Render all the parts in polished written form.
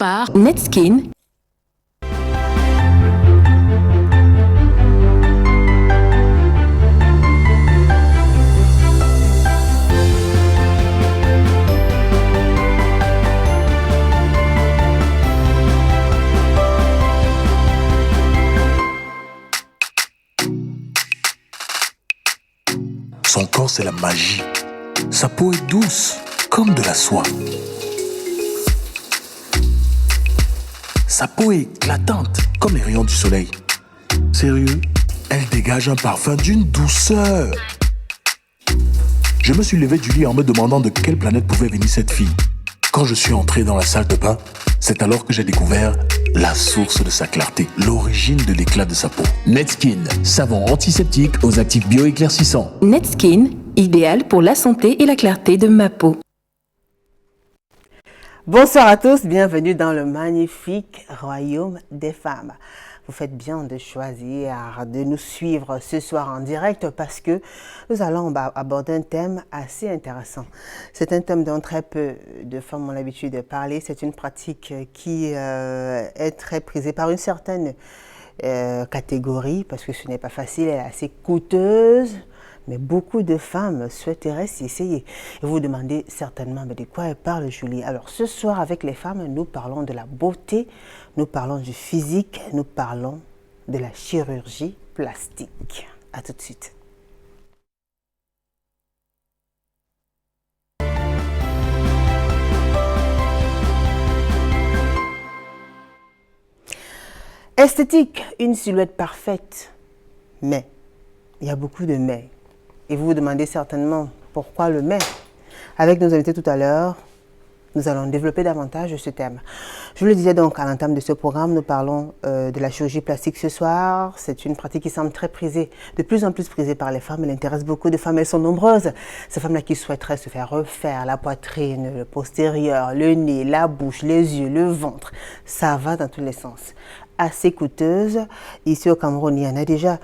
par Netskin. Son corps, c'est la magie. Sa peau est douce, comme de la soie. Sa peau est éclatante, comme les rayons du soleil. Sérieux, elle dégage un parfum d'une douceur. Je me suis levé du lit en me demandant de quelle planète pouvait venir cette fille. Quand je suis entré dans la salle de bain, c'est alors que j'ai découvert la source de sa clarté, l'origine de l'éclat de sa peau. Netskin, savon antiseptique aux actifs bioéclaircissants. Netskin, idéal pour la santé et la clarté de ma peau. Bonsoir à tous, bienvenue dans le magnifique royaume des femmes. Vous faites bien de choisir de nous suivre ce soir en direct parce que nous allons aborder un thème assez intéressant. C'est un thème dont très peu de femmes ont l'habitude de parler. C'est une pratique qui est très prisée par une certaine catégorie parce que ce n'est pas facile, elle est assez coûteuse. Mais beaucoup de femmes souhaiteraient s'y essayer. Et vous vous demandez certainement de quoi elle parle, Julie. Alors ce soir, avec les femmes, nous parlons de la beauté, nous parlons du physique, nous parlons de la chirurgie plastique. À tout de suite. Esthétique, une silhouette parfaite. Mais, il y a beaucoup de mais. Et vous vous demandez certainement pourquoi le mais. Avec nos invités tout à l'heure, nous allons développer davantage ce thème. Je vous le disais donc à l'entame de ce programme, nous parlons de la chirurgie plastique ce soir. C'est une pratique qui semble très prisée, de plus en plus prisée par les femmes. Elle intéresse beaucoup de femmes, elles sont nombreuses. Ces femmes-là qui souhaiteraient se faire refaire la poitrine, le postérieur, le nez, la bouche, les yeux, le ventre. Ça va dans tous les sens. Assez coûteuse. Ici au Cameroun, il y en a déjà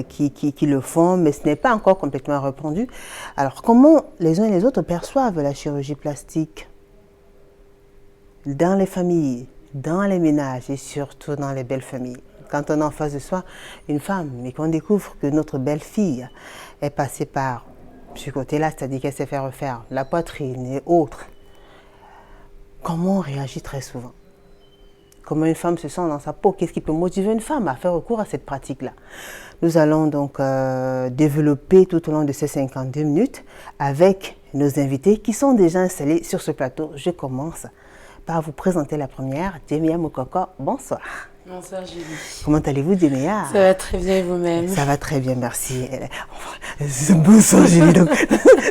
qui le font, mais ce n'est pas encore complètement répandu. Alors, comment les uns et les autres perçoivent la chirurgie plastique dans les familles, dans les ménages et surtout dans les belles familles? Quand on a en face de soi une femme et qu'on découvre que notre belle-fille est passée par ce côté-là, c'est-à-dire qu'elle s'est fait refaire la poitrine et autres, comment on réagit très souvent? Comment une femme se sent dans sa peau? Qu'est-ce qui peut motiver une femme à faire recours à cette pratique-là? Nous allons donc développer tout au long de ces 52 minutes avec nos invités qui sont déjà installés sur ce plateau. Je commence par vous présenter la première, Djemia Moukoko. Bonsoir. Bonsoir Julie. Comment allez-vous, Djemia? Ça va très bien et vous-même? Ça va très bien, merci. Bonsoir Julie. Donc,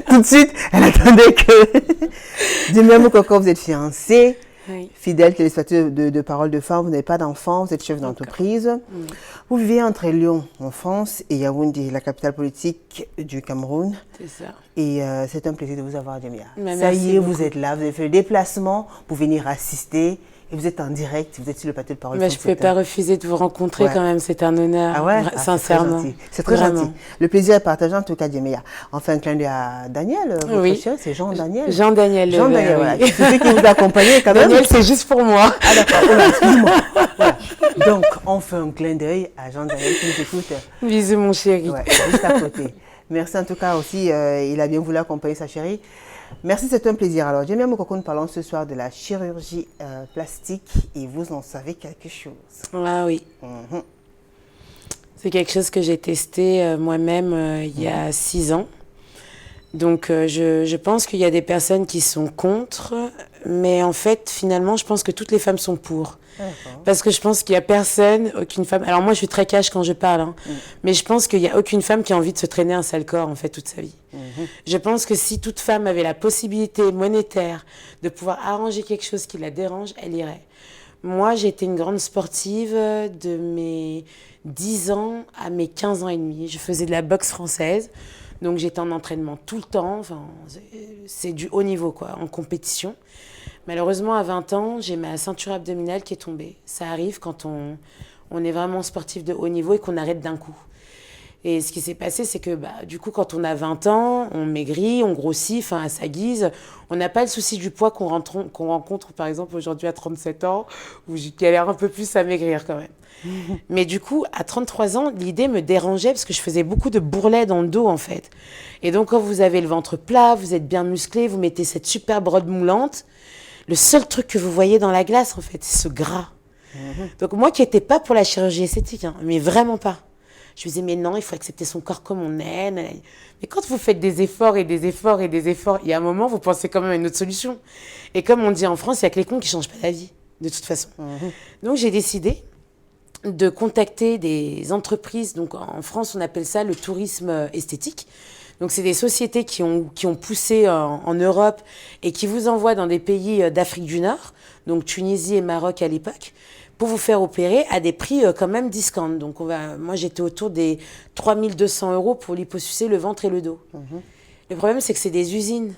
tout de suite, elle attendait que... Djemia Moukoko, vous êtes fiancée. Oui. Fidèle téléspectateur de Parole de Femmes, vous n'avez pas d'enfant, vous êtes chef d'entreprise. Oui. Vous vivez entre Lyon, en France, et Yaoundé, la capitale politique du Cameroun. C'est ça. Et c'est un plaisir de vous avoir, Djemia. Ça y est, vous êtes là, vous avez fait le déplacement pour venir assister. Et vous êtes en direct, vous êtes sur le plateau de Parole. Mais je ne pouvais pas refuser de vous rencontrer quand même, c'est un honneur. Ah ouais, sincèrement. C'est très gentil. Le plaisir est partagé en tout cas, Djemia. On fait un clin d'œil à Daniel, votre chef, c'est Jean-Daniel. Jean-Daniel. Jean-Daniel, voilà. C'est celui qui vous accompagne quand même. Daniel, c'est juste pour moi. Ah d'accord, excuse-moi. Voilà. Donc, on fait un clin d'œil à Jean-Daniel qui nous écoute. Bisous mon chéri. Ouais, juste à côté. Merci en tout cas aussi, il a bien voulu accompagner sa chérie. Merci, c'est un plaisir. Alors, Djemia Moukoko, nous parlons ce soir de la chirurgie plastique et vous en savez quelque chose. Ah oui. C'est quelque chose que j'ai testé moi-même il y a 6 ans. Donc, je pense qu'il y a des personnes qui sont contre, mais en fait, finalement, je pense que toutes les femmes sont pour. Parce que je pense qu'il n'y a personne, aucune femme... Alors moi, je suis très cash quand je parle, mais je pense qu'il n'y a aucune femme qui a envie de se traîner un sale corps, en fait, toute sa vie. Je pense que si toute femme avait la possibilité monétaire de pouvoir arranger quelque chose qui la dérange, elle irait. Moi, j'ai été une grande sportive de mes 10 ans à mes 15 ans et demi. Je faisais de la boxe française, donc j'étais en entraînement tout le temps. Enfin, c'est du haut niveau, quoi, en compétition. Malheureusement, à 20 ans, j'ai ma ceinture abdominale qui est tombée. Ça arrive quand on est vraiment sportif de haut niveau et qu'on arrête d'un coup. Et ce qui s'est passé, c'est que du coup, quand on a 20 ans, on maigrit, on grossit, enfin à sa guise. On n'a pas le souci du poids qu'on rencontre, par exemple, aujourd'hui à 37 ans, où j'ai galère un peu plus à maigrir quand même. Mais du coup, à 33 ans, l'idée me dérangeait parce que je faisais beaucoup de bourrelets dans le dos, en fait. Et donc, quand vous avez le ventre plat, vous êtes bien musclé, vous mettez cette superbe robe moulante, le seul truc que vous voyez dans la glace, en fait, c'est ce gras. Donc, moi qui n'étais pas pour la chirurgie esthétique, hein, mais vraiment pas. Je me disais, mais non, il faut accepter son corps comme on est. Mais quand vous faites des efforts et des efforts et des efforts, il y a un moment, vous pensez quand même à une autre solution. Et comme on dit en France, il n'y a que les cons qui ne changent pas la vie, de toute façon. Donc, j'ai décidé de contacter des entreprises. Donc, en France, on appelle ça le tourisme esthétique. Donc, c'est des sociétés qui ont poussé en Europe et qui vous envoient dans des pays d'Afrique du Nord, donc Tunisie et Maroc à l'époque, pour vous faire opérer à des prix quand même discount. Donc, moi, j'étais autour des 3 200 € pour liposucer le ventre et le dos. Le problème, c'est que c'est des usines.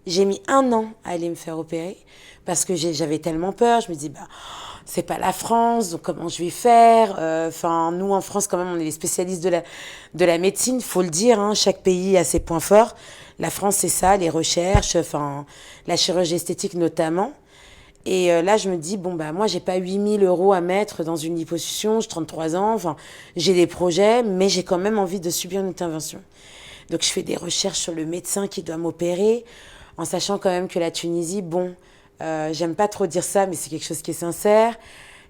J'ai mis 1 an à aller me faire opérer parce que j'avais tellement peur. Je me dis, c'est pas la France, donc comment je vais faire? Enfin, nous, en France, quand même, on est les spécialistes de la médecine. Faut le dire, hein, chaque pays a ses points forts. La France, c'est ça, les recherches, enfin, la chirurgie esthétique notamment. Et là, je me dis, moi, j'ai pas 8 000 € à mettre dans une liposuction, j'ai 33 ans, enfin, j'ai des projets, mais j'ai quand même envie de subir une intervention. Donc, je fais des recherches sur le médecin qui doit m'opérer, en sachant quand même que la Tunisie, j'aime pas trop dire ça, mais c'est quelque chose qui est sincère.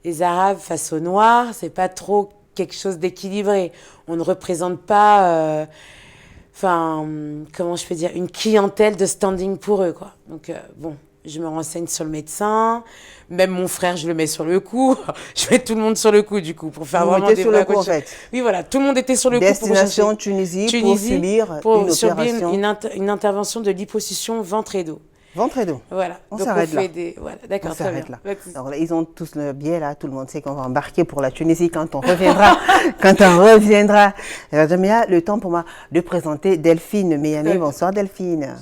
Les Arabes face aux Noirs, c'est pas trop quelque chose d'équilibré. On ne représente pas, comment je peux dire, une clientèle de standing pour eux, quoi. Donc, je me renseigne sur le médecin. Même mon frère, je le mets sur le coup. Je mets tout le monde sur le coup, du coup, pour faire vraiment des vraies recherches. En fait. Oui, voilà, tout le monde était sur le coup. Destination Tunisie pour subir une opération. Une intervention de liposuction ventre et dos. Ventre et dos. Voilà. On s'arrête là. Voilà, d'accord, on s'arrête là. Alors là, ils ont tous le biais là. Tout le monde sait qu'on va embarquer pour la Tunisie quand on reviendra. quand on reviendra. Alors, Jamia, le temps pour moi de présenter Delphine Miami. Bonsoir Delphine.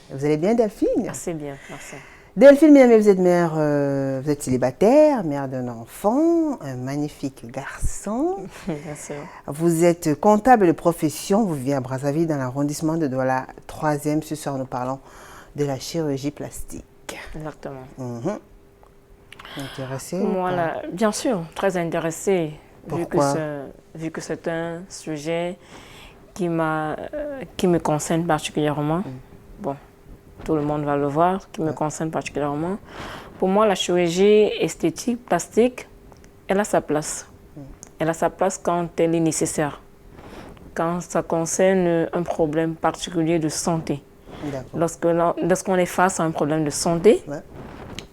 Vous allez bien Delphine? Merci bien, merci. Delphine Miami, vous êtes mère, vous êtes célibataire, mère d'un enfant, un magnifique garçon. Merci. Vous êtes comptable de profession, vous vivez à Brazzaville dans l'arrondissement de Douala, 3e. Ce soir, nous parlons de la chirurgie plastique. Exactement. Intéressé? Moi, bien sûr, très intéressée. Pourquoi? Vu que c'est un sujet qui me concerne particulièrement. Bon, tout le monde va le voir, qui me concerne particulièrement. Pour moi, la chirurgie esthétique, plastique, elle a sa place. Elle a sa place quand elle est nécessaire. Quand ça concerne un problème particulier de santé. Lorsqu'on est face à un problème de santé,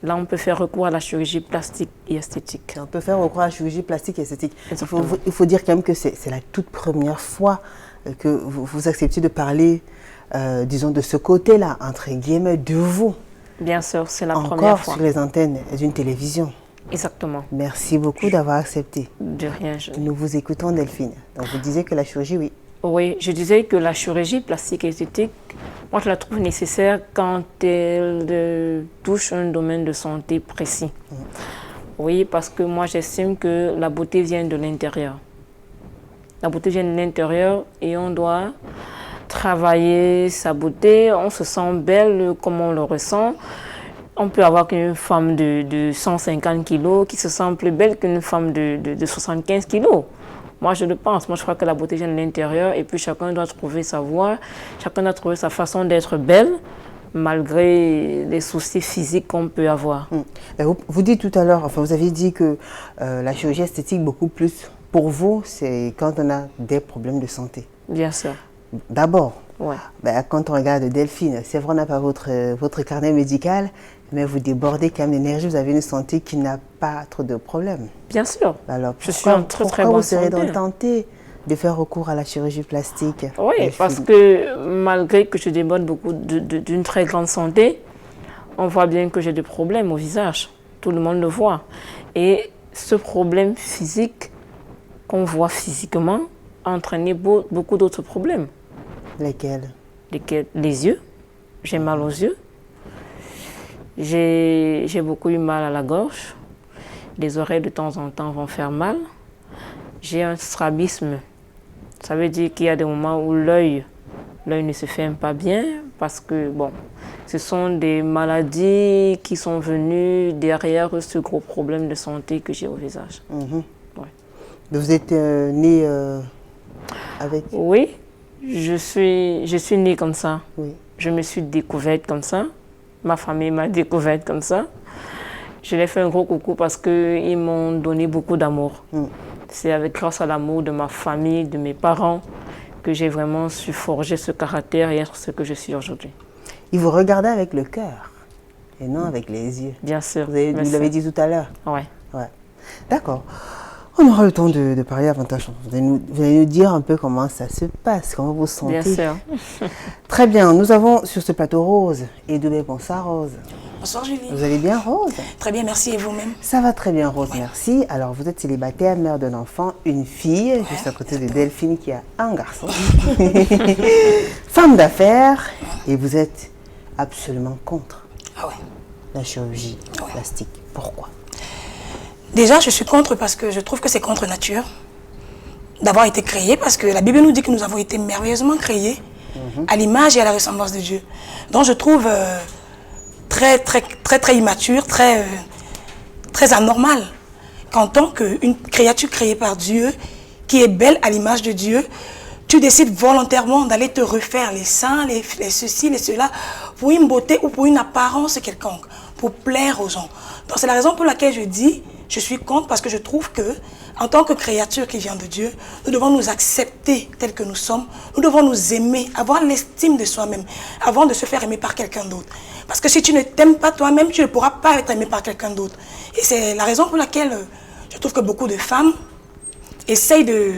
là, on peut faire recours à la chirurgie plastique et esthétique. On peut faire recours à la chirurgie plastique et esthétique. Il faut dire quand même que c'est la toute première fois que vous acceptez de parler, disons, de ce côté-là, entre guillemets, de vous. Bien sûr, c'est la première fois. Encore sur les antennes d'une télévision. Exactement. Merci beaucoup d'avoir accepté. De rien. Nous vous écoutons, Delphine. Donc, vous disiez que la chirurgie, oui. Oui, je disais que la chirurgie plastique et esthétique, moi, je la trouve nécessaire quand elle touche un domaine de santé précis. Oui, parce que moi, j'estime que la beauté vient de l'intérieur. La beauté vient de l'intérieur et on doit travailler sa beauté. On se sent belle comme on le ressent. On peut avoir une femme de 150 kilos qui se sent plus belle qu'une femme de 75 kilos. Moi, je le pense. Moi, je crois que la beauté vient de l'intérieur et puis chacun doit trouver sa voie, chacun doit trouver sa façon d'être belle malgré les soucis physiques qu'on peut avoir. Vous dites tout à l'heure, enfin, vous avez dit que la chirurgie esthétique, beaucoup plus pour vous, c'est quand on a des problèmes de santé. Bien sûr. D'abord, ouais. Quand on regarde Delphine, c'est vrai, on n'a pas votre carnet médical, mais vous débordez quand même d'énergie, vous avez une santé qui n'a pas trop de problèmes. Bien sûr. Alors, je suis en très très bonne santé. Pourquoi vous serez donc tenté de faire recours à la chirurgie plastique? Oui, Delphine? Parce que malgré que je déborde beaucoup d'une très grande santé, on voit bien que j'ai des problèmes au visage. Tout le monde le voit. Et ce problème physique qu'on voit physiquement a entraîné beaucoup d'autres problèmes. Lesquels? Les yeux. J'ai mal aux yeux. J'ai beaucoup eu mal à la gorge. Les oreilles de temps en temps vont faire mal. J'ai un strabisme Ça veut dire qu'il y a des moments où l'œil ne se ferme pas bien parce que, bon, ce sont des maladies qui sont venues derrière ce gros problème de santé que j'ai au visage. Ouais. Vous êtes née avec... Oui, je suis née comme ça. Oui. Je me suis découverte comme ça. Ma famille m'a découverte comme ça. Je leur ai fait un gros coucou parce qu'ils m'ont donné beaucoup d'amour. C'est grâce à l'amour de ma famille, de mes parents, que j'ai vraiment su forger ce caractère et être ce que je suis aujourd'hui. Il vous regardait avec le cœur et non avec les yeux. Bien sûr. Vous l'avez dit tout à l'heure. Ouais. D'accord. On aura le temps de parler davantage. Vous allez nous dire un peu comment ça se passe, comment vous vous sentez. Bien sûr. Très bien. Nous avons sur ce plateau Rose. Et bonsoir Rose. Bonsoir Julie. Vous allez bien Rose? Très bien, merci et vous-même? Ça va très bien Rose, merci. Alors vous êtes célibataire, mère d'un enfant, une fille, juste à côté de Delphine qui a un garçon. Femme d'affaires et vous êtes absolument contre la chirurgie plastique. Pourquoi? Déjà, je suis contre parce que je trouve que c'est contre nature d'avoir été créé, parce que la Bible nous dit que nous avons été merveilleusement créés à l'image et à la ressemblance de Dieu. Donc je trouve très immature, très anormal qu'en tant qu'une créature créée par Dieu, qui est belle à l'image de Dieu, tu décides volontairement d'aller te refaire les seins, les ceci, les cela, pour une beauté ou pour une apparence quelconque, pour plaire aux gens. Donc c'est la raison pour laquelle je dis, je suis contre, parce que je trouve que, en tant que créature qui vient de Dieu, nous devons nous accepter tels que nous sommes, nous devons nous aimer, avoir l'estime de soi-même, avant de se faire aimer par quelqu'un d'autre. Parce que si tu ne t'aimes pas toi-même, tu ne pourras pas être aimé par quelqu'un d'autre. Et c'est la raison pour laquelle je trouve que beaucoup de femmes essayent de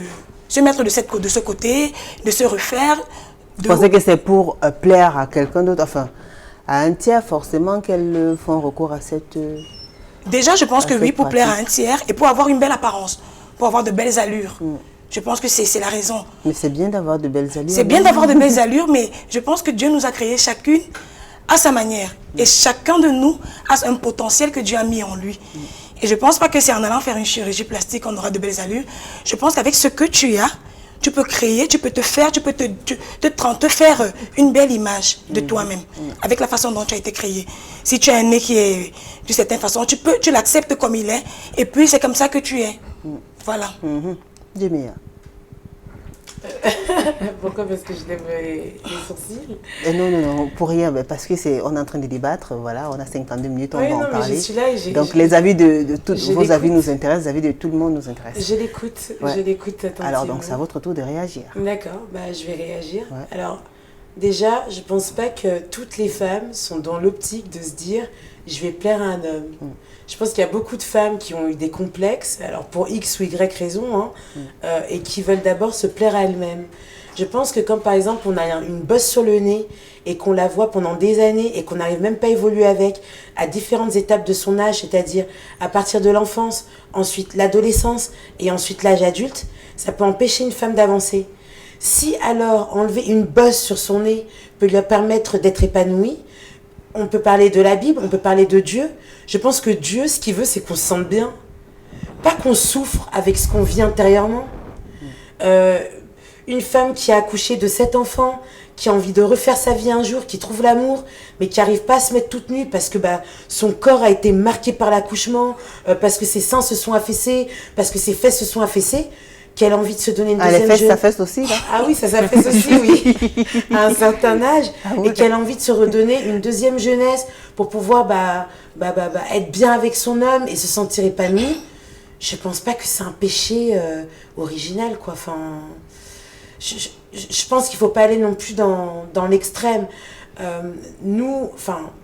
se mettre de ce côté, de se refaire. Vous pensez que c'est pour plaire à quelqu'un d'autre, enfin, à un tiers forcément qu'elles font recours à cette... Déjà, je pense que oui, pour plaire à un tiers et pour avoir une belle apparence, pour avoir de belles allures. Je pense que c'est la raison. Mais c'est bien d'avoir de belles allures. C'est bien d'avoir de belles allures, mais je pense que Dieu nous a créés chacune à sa manière. Et chacun de nous a un potentiel que Dieu a mis en lui. Et je ne pense pas que c'est en allant faire une chirurgie plastique qu'on aura de belles allures. Je pense qu'avec ce que tu as, tu peux créer, tu peux te faire, tu peux te faire une belle image de toi-même, avec la façon dont tu as été créé. Si tu as un nez qui est d'une certaine façon, tu l'acceptes comme il est, et puis c'est comme ça que tu es. Voilà. Jamia. Pourquoi? Parce que je lève les sourcils? Non, pour rien, parce qu'on est en train de débattre, voilà, on a 52 minutes, on va en parler. Je suis là et donc les avis de tous, vos avis nous intéressent, les avis de tout le monde nous intéressent. Je l'écoute attentivement. Alors donc c'est à votre tour de réagir. D'accord, je vais réagir. Ouais. Alors déjà, je pense pas que toutes les femmes sont dans l'optique de se dire je vais plaire à un homme. Je pense qu'il y a beaucoup de femmes qui ont eu des complexes, alors pour X ou Y raison, et qui veulent d'abord se plaire à elles-mêmes. Je pense que quand par exemple on a une bosse sur le nez et qu'on la voit pendant des années et qu'on n'arrive même pas à évoluer avec à différentes étapes de son âge, c'est-à-dire à partir de l'enfance, ensuite l'adolescence et ensuite l'âge adulte, ça peut empêcher une femme d'avancer. Si alors enlever une bosse sur son nez peut lui permettre d'être épanouie, on peut parler de la Bible, on peut parler de Dieu. Je pense que Dieu, ce qu'il veut, c'est qu'on se sente bien. Pas qu'on souffre avec ce qu'on vit intérieurement. Une femme qui a accouché de 7 enfants, qui a envie de refaire sa vie un jour, qui trouve l'amour, mais qui n'arrive pas à se mettre toute nue parce que son corps a été marqué par l'accouchement, parce que ses seins se sont affaissés, parce que ses fesses se sont affaissées, qu'elle a envie de se donner une deuxième jeunesse. Ça fesse aussi, là. Ah oui, ça s'affaisse aussi, oui. À un certain âge. Et qu'elle a envie de se redonner une deuxième jeunesse pour pouvoir être bien avec son homme et se sentir épanouie. Je pense pas que c'est un péché original, quoi. Enfin, je pense qu'il faut pas aller non plus dans l'extrême. Nous,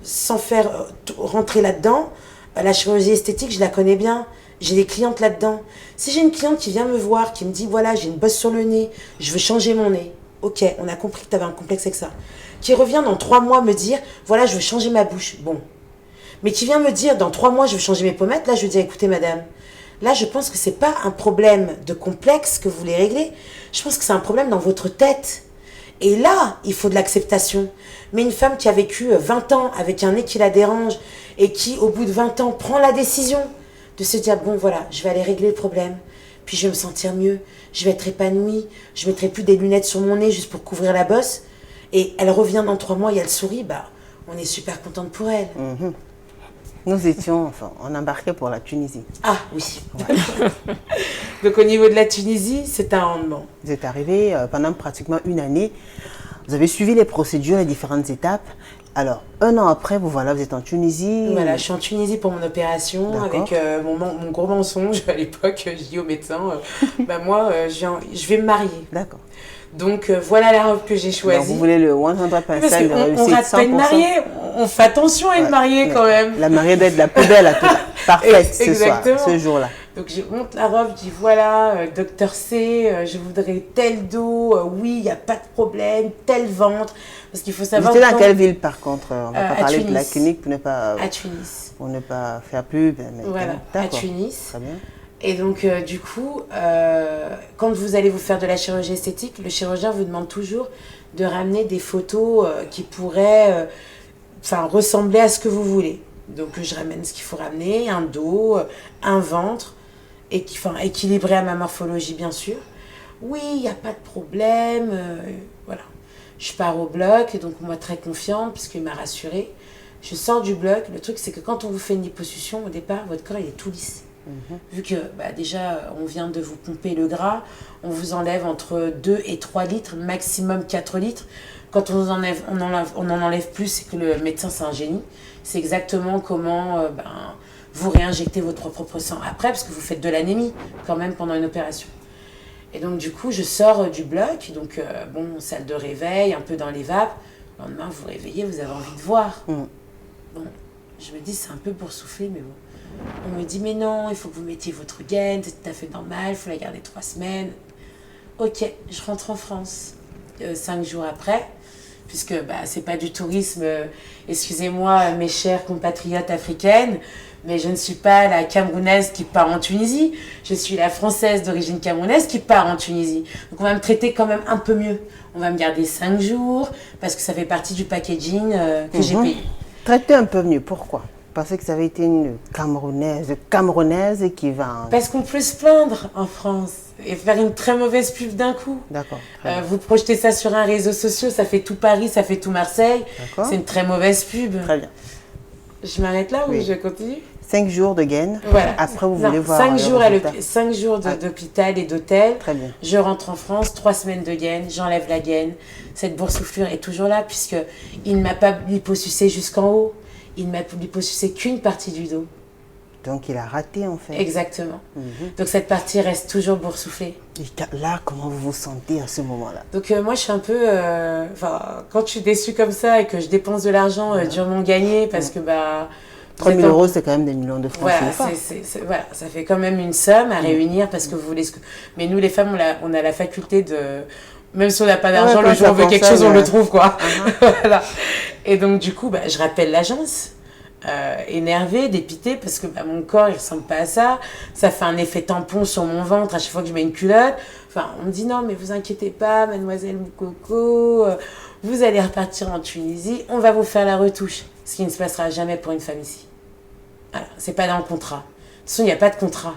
sans faire rentrer là-dedans, la chirurgie esthétique, je la connais bien. J'ai des clientes là-dedans. Si j'ai une cliente qui vient me voir, qui me dit, voilà, j'ai une bosse sur le nez, je veux changer mon nez. Ok, on a compris que tu avais un complexe avec ça. Qui revient dans 3 mois me dire, voilà, je veux changer ma bouche. Bon. Mais qui vient me dire, dans 3 mois, je veux changer mes pommettes. Là, je veux dire, écoutez, madame, là, je pense que c'est pas un problème de complexe que vous voulez régler. Je pense que c'est un problème dans votre tête. Et là, il faut de l'acceptation. Mais une femme qui a vécu 20 ans avec un nez qui la dérange et qui, au bout de 20 ans, prend la décision de se dire, bon, voilà, je vais aller régler le problème. puis je vais me sentir mieux, je vais être épanouie, je mettrai plus des lunettes sur mon nez juste pour couvrir la bosse. Et elle revient dans 3 mois et elle sourit, bah, on est super contente pour elle. Nous étions, enfin, on embarquait pour la Tunisie. Ah oui. Donc au niveau de la Tunisie, c'est un rendement. Vous êtes arrivé pendant pratiquement une année. Vous avez suivi les procédures, les différentes étapes. Alors, 1 an après, vous êtes en Tunisie. Voilà, je suis en Tunisie pour mon opération avec mon gros mensonge à l'époque. Je dis au médecin, bah moi, je vais me marier. D'accord. Donc voilà la robe que j'ai choisie. Alors, vous voulez le 100% Parce de qu'on réussite, rate pas une 100%. mariée, on fait attention à une mariée quand même. La mariée doit être la plus belle à tout. Parfaite ce soir, Exactement. ce jour-là. Donc je monte la robe, je dis voilà, docteur C, je voudrais tel dos, oui, il n'y a pas de problème, tel ventre. Parce qu'il faut Vous savoir. étiez dans quelle ville par contre? On ne va pas parler Tunis. de la clinique pour ne pas, À Tunis. pour ne pas faire pub. Mais Voilà, à d'accord. Tunis. Très bien. Et donc, du coup, quand vous allez vous faire de la chirurgie esthétique, le chirurgien vous demande toujours de ramener des photos qui pourraient ressembler à ce que vous voulez. Donc, je ramène ce qu'il faut ramener, un dos, un ventre, équilibré à ma morphologie, bien sûr. Oui, il n'y a pas de problème. Voilà. Je pars au bloc, donc moi, très confiante, puisqu'il m'a rassurée. Je sors du bloc. Le truc, c'est que quand on vous fait une liposuction, au départ, votre corps, il est tout lisse. Vu que déjà on vient de vous pomper le gras, on vous enlève entre 2 et 3 litres, maximum 4 litres. Quand on en enlève plus, c'est que le médecin c'est un génie. C'est exactement comment vous réinjectez votre propre sang après, parce que vous faites de l'anémie quand même pendant une opération. Et donc du coup je sors du bloc, donc salle de réveil, un peu dans les vapes. Le lendemain vous vous réveillez, vous avez envie de voir. Bon, je me dis c'est un peu boursouflé, mais bon. On me dit, mais non, il faut que vous mettiez votre gaine, c'est tout à fait normal, il faut la garder 3 semaines. Ok, je rentre en France 5 jours après, puisque c'est pas du tourisme, excusez-moi mes chères compatriotes africaines, mais je ne suis pas la Camerounaise qui part en Tunisie, je suis la Française d'origine camerounaise qui part en Tunisie. Donc on va me traiter quand même un peu mieux. On va me garder 5 jours, parce que ça fait partie du packaging que j'ai payé. Traitez un peu mieux, pourquoi? Parce que ça avait été une Camerounaise qui va... Parce qu'on peut se plaindre en France et faire une très mauvaise pub d'un coup. D'accord. Vous projetez ça sur un réseau social, ça fait tout Paris, ça fait tout Marseille. D'accord. C'est une très mauvaise pub. Très bien. Je m'arrête là ou Oui. je continue? 5 jours de gaine. Voilà. Après, vous voulez voir... 5 le jours, résultat. 5 jours d'hôpital et d'hôtel. Très bien. Je rentre en France, 3 semaines de gaine, j'enlève la gaine. Cette boursouflure est toujours là puisqu'il ne m'a pas liposucé jusqu'en haut. Il ne m'a liposucé qu'une partie du dos. Donc, il a raté, en fait. Exactement. Donc, cette partie reste toujours boursouflée. Et là, comment vous vous sentez à ce moment-là? Donc, moi, je suis un peu... quand je suis déçue comme ça et que je dépense de l'argent durement gagné parce que... 3 000 euros, c'est quand même des millions de francs. Voilà, ça fait quand même une somme à réunir parce que vous voulez... Mais nous, les femmes, on a la faculté de... Même si on n'a pas d'argent, le jour où on veut quelque chose, on le trouve, quoi. Voilà. Et donc, du coup, je rappelle l'agence, énervée, dépitée, parce que mon corps, il ressemble pas à ça. Ça fait un effet tampon sur mon ventre à chaque fois que je mets une culotte. Enfin, on me dit, non, mais vous inquiétez pas, mademoiselle Moukoko, vous allez repartir en Tunisie, on va vous faire la retouche. Ce qui ne se passera jamais pour une femme ici. Voilà, c'est pas dans le contrat. De toute façon, il n'y a pas de contrat.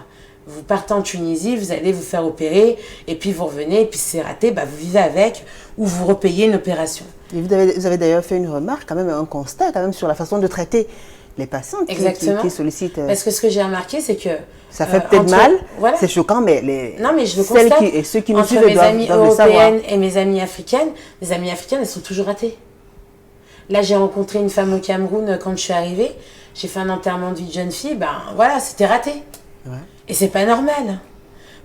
Vous partez en Tunisie, vous allez vous faire opérer, et puis vous revenez, et puis si c'est raté, vous vivez avec, ou vous repayez une opération. Et vous avez d'ailleurs fait une remarque, quand même, un constat quand même sur la façon de traiter les patientes qui sollicitent. Parce que ce que j'ai remarqué, c'est que... Ça fait peut-être mal, voilà. c'est choquant, mais non, mais je le constate. Ceux qui nous entre suivent mes amies doivent le savoir. européennes et mes amies africaines, elles sont toujours ratées. Là, j'ai rencontré une femme au Cameroun quand je suis arrivée. J'ai fait un enterrement de vie de jeune fille. Voilà, c'était raté. Ouais. Et c'est pas normal.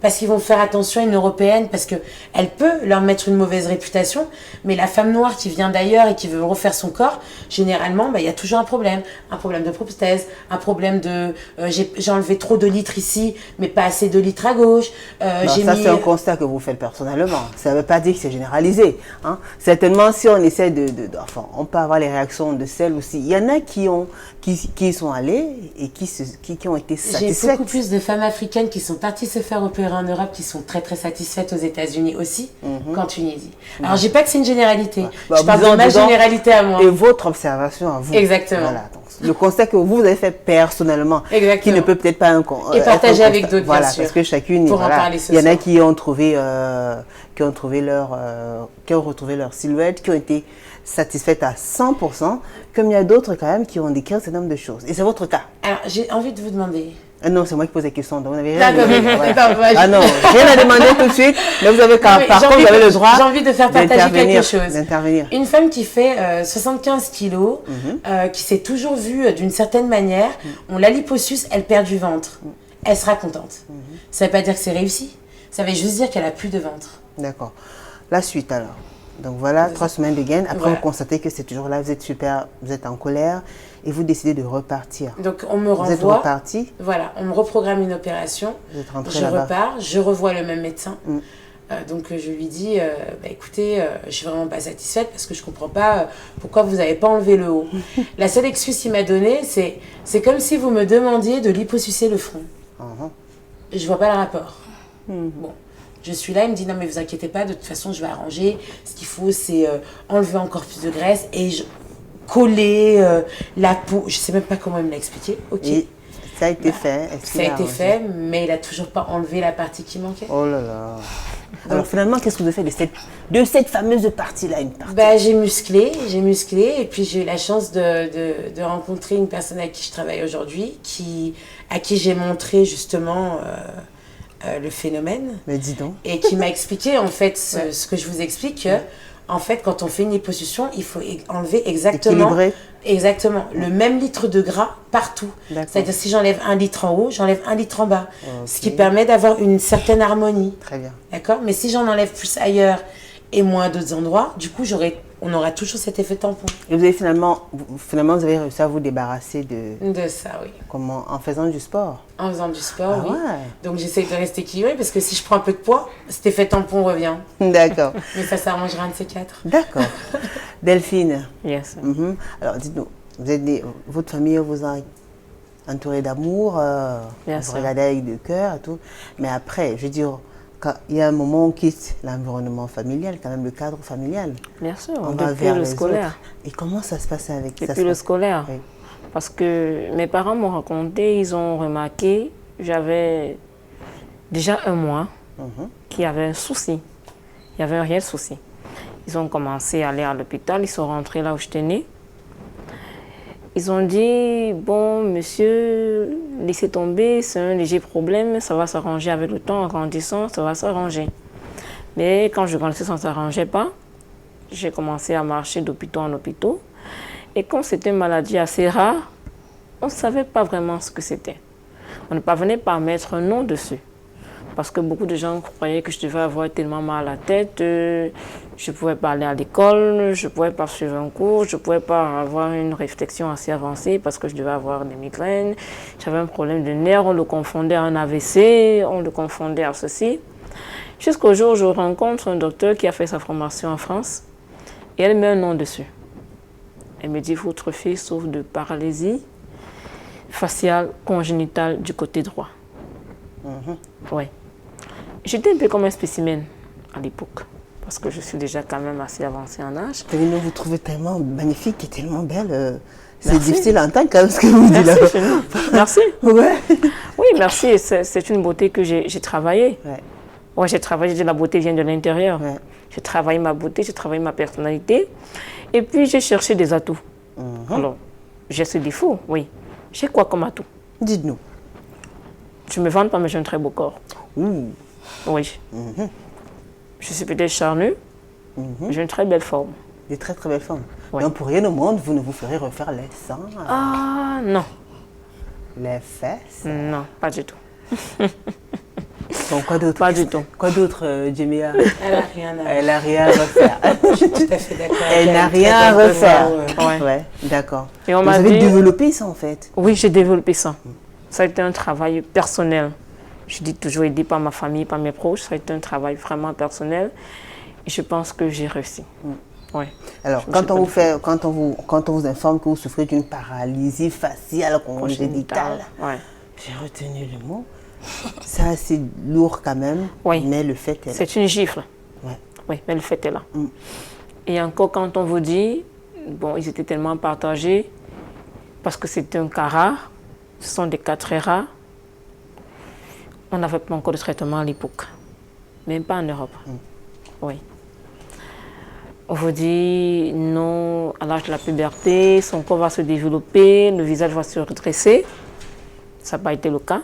Parce qu'ils vont faire attention à une européenne, parce qu'elle peut leur mettre une mauvaise réputation, mais la femme noire qui vient d'ailleurs et qui veut refaire son corps, généralement, il y a toujours un problème de prothèse, un problème de j'ai enlevé trop de litres ici, mais pas assez de litres à gauche. C'est un constat que vous faites personnellement. Ça ne veut pas dire que c'est généralisé. Hein. Certainement, si on essaie on peut avoir les réactions de celles aussi. Il y en a qui sont allées et qui ont été satisfaites. J'ai beaucoup plus de femmes africaines qui sont parties se faire opérer en Europe, qui sont très très satisfaites aux États-Unis aussi qu'en Tunisie. Alors je dis pas que c'est une généralité, je parle de ma généralité à moi. Et votre observation à vous. Exactement. Voilà, donc le constat que vous avez fait personnellement, Exactement. qui ne peut peut-être pas Et partager avec d'autres, voilà, bien sûr. parce que chacune, Pour en voilà, parler ce il y en a soir. qui ont trouvé, qui ont retrouvé leur silhouette, qui ont été satisfaites à 100%, comme il y a d'autres quand même qui ont décrit un certain nombre de choses. Et c'est votre cas. Alors, j'ai envie de vous demander. Non, c'est moi qui pose la question, donc vous n'avez rien à D'accord, demander, voilà. d'accord, Ah non, rien à demander tout de suite, mais vous avez Non, mais par j'ai contre, envie vous avez de- le droit j'ai envie de faire partager quelque d'intervenir, chose. d'intervenir. Une femme qui fait 75 kilos, qui s'est toujours vue d'une certaine manière, on la liposuce, elle perd du ventre. Elle sera contente. Ça ne veut pas dire que c'est réussi. Ça veut juste dire qu'elle a plus de ventre. D'accord. La suite alors. Donc voilà, 3 semaines de gain. Après, Voilà. vous constatez que c'est toujours là, vous êtes super, vous êtes en colère et vous décidez de repartir. Donc on me Vous êtes renvoie. reparti, Voilà, on me reprogramme une opération. vous êtes rentré Je là-bas. repars, je revois le même médecin. Donc je lui dis, bah, écoutez, je suis vraiment pas satisfaite parce que je comprends pas pourquoi vous n'avez pas enlevé le haut. La seule excuse qu'il m'a donnée, c'est comme si vous me demandiez de liposucer le front. Je vois pas le rapport. Bon, je suis là, il me dit non mais vous inquiétez pas, de toute façon je vais arranger. Ce qu'il faut c'est enlever encore plus de graisse et coller la peau. Je sais même pas comment il me l'a expliqué. Ok. Et ça a été fait. Est-ce Ça qu'il a a été arrangé? fait, mais il a toujours pas enlevé la partie qui manquait. Oh là là. Alors finalement, qu'est-ce que vous avez fait de cette fameuse partie-là, une partie? Bah, j'ai musclé, et puis j'ai eu la chance de rencontrer une personne avec qui je travaille aujourd'hui, à qui j'ai montré justement le phénomène, Mais dis donc. et qui m'a expliqué en fait ce que je vous explique, que, en fait quand on fait une liposuction, il faut enlever Équilibrer. exactement le même litre de gras partout. D'accord. C'est-à-dire si j'enlève 1 litre en haut, j'enlève 1 litre en bas, ce qui permet d'avoir une certaine harmonie. Très bien. D'accord. Mais si j'en enlève plus ailleurs et moins à d'autres endroits, du coup, on aura toujours cet effet tampon. Et vous avez finalement, vous avez réussi à vous débarrasser de Ça, oui. comment? En faisant du sport. En faisant du sport, Ah oui. ouais. Donc, j'essaie de rester équilibrée parce que si je prends un peu de poids, cet effet tampon revient. D'accord. Mais ça s'arrangera un de ces 4. D'accord. Delphine. Yes. Alors dites-nous, votre famille vous a entouré d'amour, Bien vous sûr. regardez avec le cœur et tout. Mais après, je veux dire, quand il y a un moment où on quitte l'environnement familial, quand même le cadre familial. Bien sûr, On va depuis vers le les scolaire. autres. Et comment ça se passait avec ça? Depuis le scolaire. Oui. Parce que mes parents m'ont raconté, ils ont remarqué, j'avais déjà un mois qu'il y avait un souci. Il y avait un réel souci. Ils ont commencé à aller à l'hôpital, ils sont rentrés là où j'étais née. Ils ont dit, bon, monsieur, laissez tomber, c'est un léger problème, ça va s'arranger avec le temps, en grandissant, ça va s'arranger. Mais quand je grandissais, ça ne s'arrangeait pas. J'ai commencé à marcher d'hôpital en hôpital. Et comme c'était une maladie assez rare, on ne savait pas vraiment ce que c'était. On ne parvenait pas à mettre un nom dessus. Parce que beaucoup de gens croyaient que je devais avoir tellement mal à la tête, je ne pouvais pas aller à l'école, je ne pouvais pas suivre un cours, je ne pouvais pas avoir une réflexion assez avancée parce que je devais avoir des migraines. J'avais un problème de nerfs, on le confondait à un AVC, on le confondait à ceci. Jusqu'au jour où je rencontre un docteur qui a fait sa formation en France et elle met un nom dessus. Elle me dit, votre fille souffre de paralysie faciale congénitale du côté droit. Oui. J'étais un peu comme un spécimen à l'époque, parce que je suis déjà quand même assez avancée en âge. Delphine, vous trouvez tellement magnifique et tellement belle. C'est Merci. difficile à entendre quand même ce que vous dites là. Merci, chez nous. Merci. Ouais. Oui, merci. C'est une beauté que j'ai travaillée. Ouais. Ouais, j'ai travaillé, la beauté vient de l'intérieur. Ouais. J'ai travaillé ma beauté, j'ai travaillé ma personnalité. Et puis, j'ai cherché des atouts. Alors, j'ai ce défaut, oui. J'ai quoi comme atout? Dites-nous. Je ne me vante pas, mais j'ai un très beau corps. Ouh. Oui. Je suis peut-être charnue, j'ai une très belle forme. Des très très belles femmes. Ouais. Donc pour rien au monde, vous ne vous ferez refaire les seins, Ah, non. les fesses. Non, pas du tout. Donc quoi d'autre? Pas du tout. Quoi d'autre, Jemia? Elle n'a rien à Elle n'a rien à refaire. Je suis tout à fait d'accord. Elle n'a a une rien très à belle refaire. voix, Ouais. Ouais, d'accord. Et on Vous m'a avez dit- développé ça en fait. Oui, j'ai développé ça. Ça a été un travail personnel. Je dis toujours aidé par ma famille, par mes proches. Ça a été un travail vraiment personnel. Et je pense que j'ai réussi. Oui. Alors, Je quand sais on, pas vous du fait, quand on vous informe que vous souffrez d'une paralysie faciale congénitale, Ouais. j'ai retenu le mot. C'est assez lourd quand même, Oui. mais le fait est là. C'est une gifle. Ouais. Oui, mais le fait est là. Et encore, quand on vous dit, bon, ils étaient tellement partagés, parce que c'est un cas rare, ce sont des cas très rares. On n'avait pas encore de traitement à l'époque, même pas en Europe. Oui. On vous dit non, à l'âge de la puberté, son corps va se développer, le visage va se redresser. Ça n'a pas été le cas,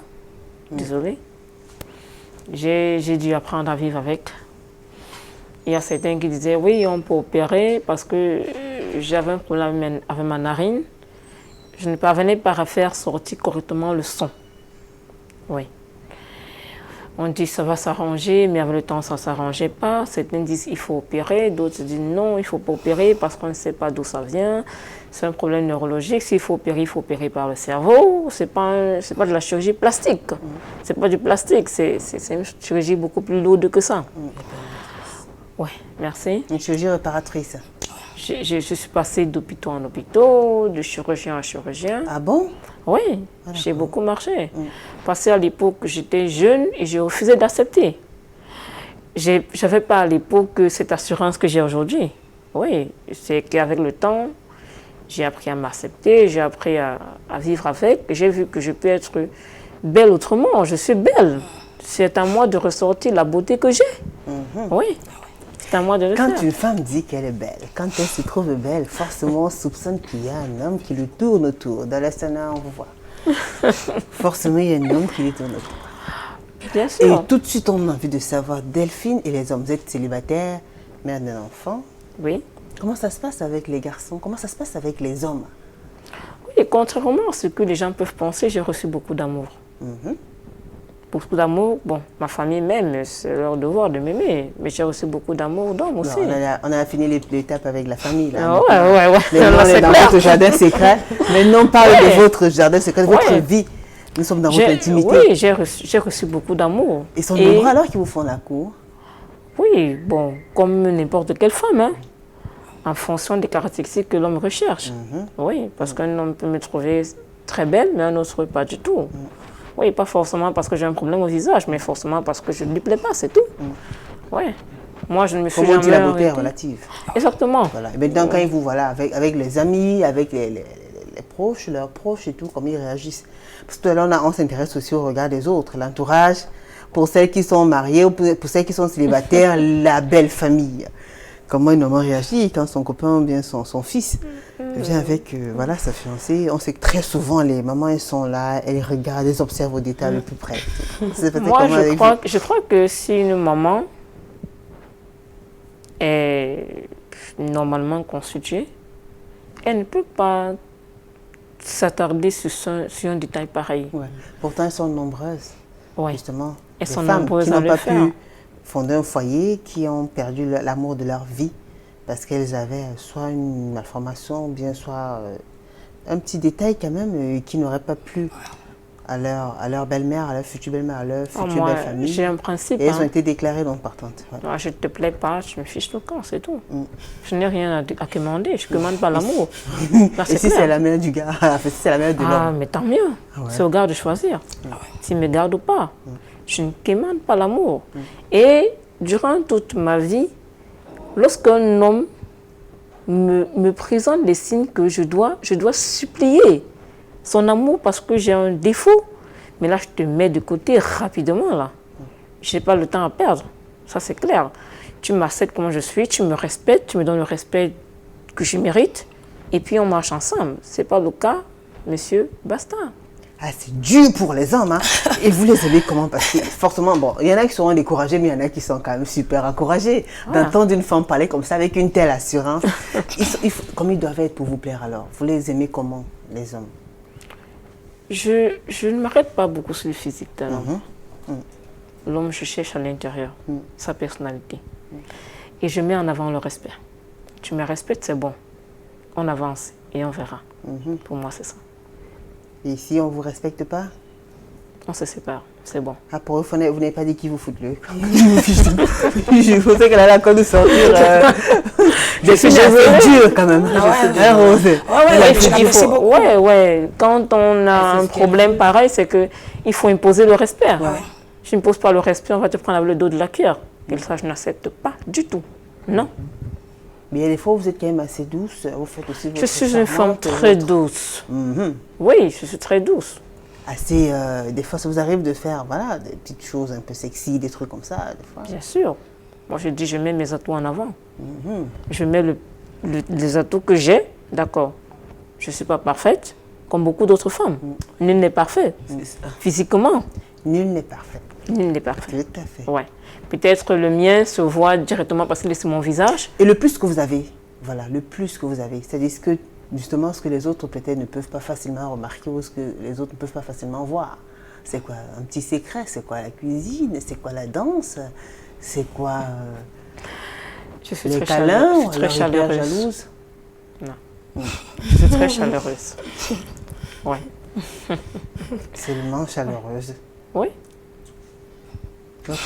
désolée. J'ai dû apprendre à vivre avec. Il y a certains qui disaient oui, on peut opérer parce que j'avais un problème avec ma narine. Je ne parvenais pas à faire sortir correctement le son. Oui. On dit ça va s'arranger, mais avec le temps ça ne s'arrangeait pas. Certains disent il faut opérer, d'autres disent non, il ne faut pas opérer parce qu'on ne sait pas d'où ça vient. C'est un problème neurologique. S'il faut opérer par le cerveau. Ce n'est pas de la chirurgie plastique. Ce n'est pas du plastique, c'est une chirurgie beaucoup plus lourde que ça. Oui, merci. Une chirurgie réparatrice. Je suis passée d'hôpital en hôpital, de chirurgien en chirurgien. Ah bon? Oui, j'ai beaucoup marché. Parce qu'à l'époque, j'étais jeune et je refusais d'accepter. Je n'avais pas à l'époque cette assurance que j'ai aujourd'hui. Oui, c'est qu'avec le temps, j'ai appris à m'accepter, j'ai appris à vivre avec. J'ai vu que je peux être belle autrement. Je suis belle. C'est à moi de ressortir la beauté que j'ai. Oui. C'est à moi de le faire. Quand une femme dit qu'elle est belle, quand elle se trouve belle, forcément on soupçonne qu'il y a un homme qui lui tourne autour. Dans la scène, on vous voit. Forcément, il y a un homme qui lui tourne autour. Bien sûr. Et tout de suite, on a envie de savoir, Delphine et les hommes, vous êtes célibataires, mère d'un enfant. Oui. Comment ça se passe avec les garçons? Comment ça se passe avec les hommes? Oui, contrairement à ce que les gens peuvent penser, j'ai reçu beaucoup d'amour. Beaucoup d'amour. Bon, ma famille m'aime, c'est leur devoir de m'aimer. Mais j'ai reçu beaucoup d'amour d'hommes aussi. On a fini l'étape avec la famille. Là, ouais. Maintenant, on est dans votre jardin secret. Maintenant, on parle de votre jardin secret, de votre vie. Nous sommes dans votre intimité. Oui, j'ai reçu beaucoup d'amour. Ils sont nombreux alors qui vous font la cour? Oui, bon, comme n'importe quelle femme, hein, en fonction des caractéristiques que l'homme recherche. Oui, parce qu'un homme peut me trouver très belle, mais un autre pas du tout. Oui, pas forcément parce que j'ai un problème au visage, mais forcément parce que je ne lui plais pas, c'est tout. Oui. Moi, je ne me suis jamais... Comment on dit la beauté est relative. Exactement. Voilà. Et maintenant, quand ils vous voilà avec les amis, avec les proches, leurs proches et tout, comment ils réagissent? Parce que tout à l'heure, on s'intéresse aussi au regard des autres, l'entourage, pour celles qui sont mariées ou pour celles qui sont célibataires, la belle famille. Comment une maman réagit quand son copain ou bien son fils vient avec voilà, sa fiancée. On sait que très souvent, les mamans, elles sont là, elles regardent, elles observent au détail le plus près. Moi, je crois que si une maman est normalement constituée, elle ne peut pas s'attarder sur un détail pareil. Ouais. Pourtant, elles sont nombreuses, justement. Elles sont femmes nombreuses qui n'ont pas faire. pu fonder un foyer, qui ont perdu l'amour de leur vie parce qu'elles avaient soit une malformation, bien soit un petit détail quand même qui n'aurait pas plu à leur belle-mère, à leur future belle-mère, à leur future belle famille. J'ai un principe. Et elles ont été déclarées donc partantes. Ouais. Moi, je ne te plais pas, je me fiche le camp, c'est tout. Je n'ai rien à commander, je ne commande pas l'amour. Et si c'est la mère du gars, si c'est la mère de l'homme? Ah, mais tant mieux. C'est au gars de choisir. S'il me garde ou pas. Je ne commande pas l'amour. Et durant toute ma vie, lorsqu'un homme me présente des signes que je dois supplier son amour parce que j'ai un défaut, mais là, je te mets de côté rapidement, là. Je n'ai pas le temps à perdre. Ça, c'est clair. Tu m'acceptes comme je suis, tu me respectes, tu me donnes le respect que je mérite, et puis on marche ensemble. Ce n'est pas le cas, monsieur, basta. Ah, c'est dur pour les hommes, hein. Et vous les aimez comment? Parce que forcément, bon, il y en a qui seront découragés, mais il y en a qui sont quand même super encouragés. D'entendre une femme parler comme ça, avec une telle assurance. Comment ils doivent être pour vous plaire alors? Vous les aimez comment, les hommes? Je ne m'arrête pas beaucoup sur le physique d'un homme. L'homme, je cherche à l'intérieur, sa personnalité. Et je mets en avant le respect. Tu me respectes, c'est bon. On avance et on verra. Pour moi, c'est ça. Et si on ne vous respecte pas? On se sépare, c'est bon. Ah, pour eux, vous n'avez pas dit qui vous fout le. Je pensais qu'elle allait encore nous sortir. Des cheveux durs quand même. Ouais. Quand on a un problème pareil, c'est qu'il faut imposer le respect. Je n'impose pas le respect, on va te prendre avec le dos de la cuillère. Comme ça, je n'accepte pas du tout. Non. Mais il y a des fois où vous êtes quand même assez douce, vous faites aussi votre Je suis une femme charmante, très votre- douce. Mhm. Oui, je suis très douce. Assez, des fois, ça vous arrive de faire, voilà, des petites choses un peu sexy, des trucs comme ça, des fois. Bien sûr. Moi, je dis, je mets mes atouts en avant. Je mets les atouts que j'ai, d'accord. Je ne suis pas parfaite, comme beaucoup d'autres femmes. Nul n'est parfait. Physiquement, Nul n'est parfait. nul n'est parfait. Tout à fait. Ouais. Peut-être le mien se voit directement parce que c'est mon visage. Et le plus que vous avez, voilà, le plus que vous avez, c'est-à-dire que, justement, ce que les autres peut-être ne peuvent pas facilement remarquer ou ce que les autres ne peuvent pas facilement voir. C'est quoi un petit secret? C'est quoi la cuisine? C'est quoi la danse? C'est quoi Je suis les très câlins? chaleureuse. Je suis très Alors, hyper chaleureuse. jalouse? Je suis très chaleureuse. Ouais. Tellement chaleureuse. Oui.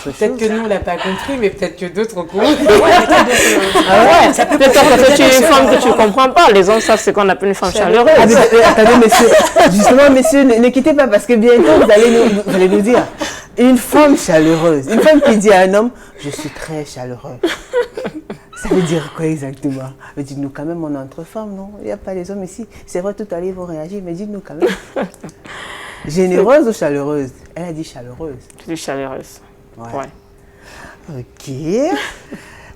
Peut-être que nous, on l'a pas compris, mais peut-être que d'autres ont compris. Ah ouais, peut-être que tu es une femme que tu ne comprends pas. Les hommes savent ce qu'on appelle une femme chaleureuse. Ah, mais, attendez, messieurs, justement, messieurs, ne quittez pas parce que bientôt vous allez nous dire une femme chaleureuse. Une femme qui dit à un homme, je suis très chaleureux. Ça veut dire quoi exactement? Mais dites-nous quand même, on est entre femmes, non? Il n'y a pas les hommes ici. C'est vrai, tout à l'heure, ils vont réagir, mais dites-nous quand même. Généreuse ou chaleureuse? Elle a dit chaleureuse. Je suis chaleureuse. Ouais. Ok.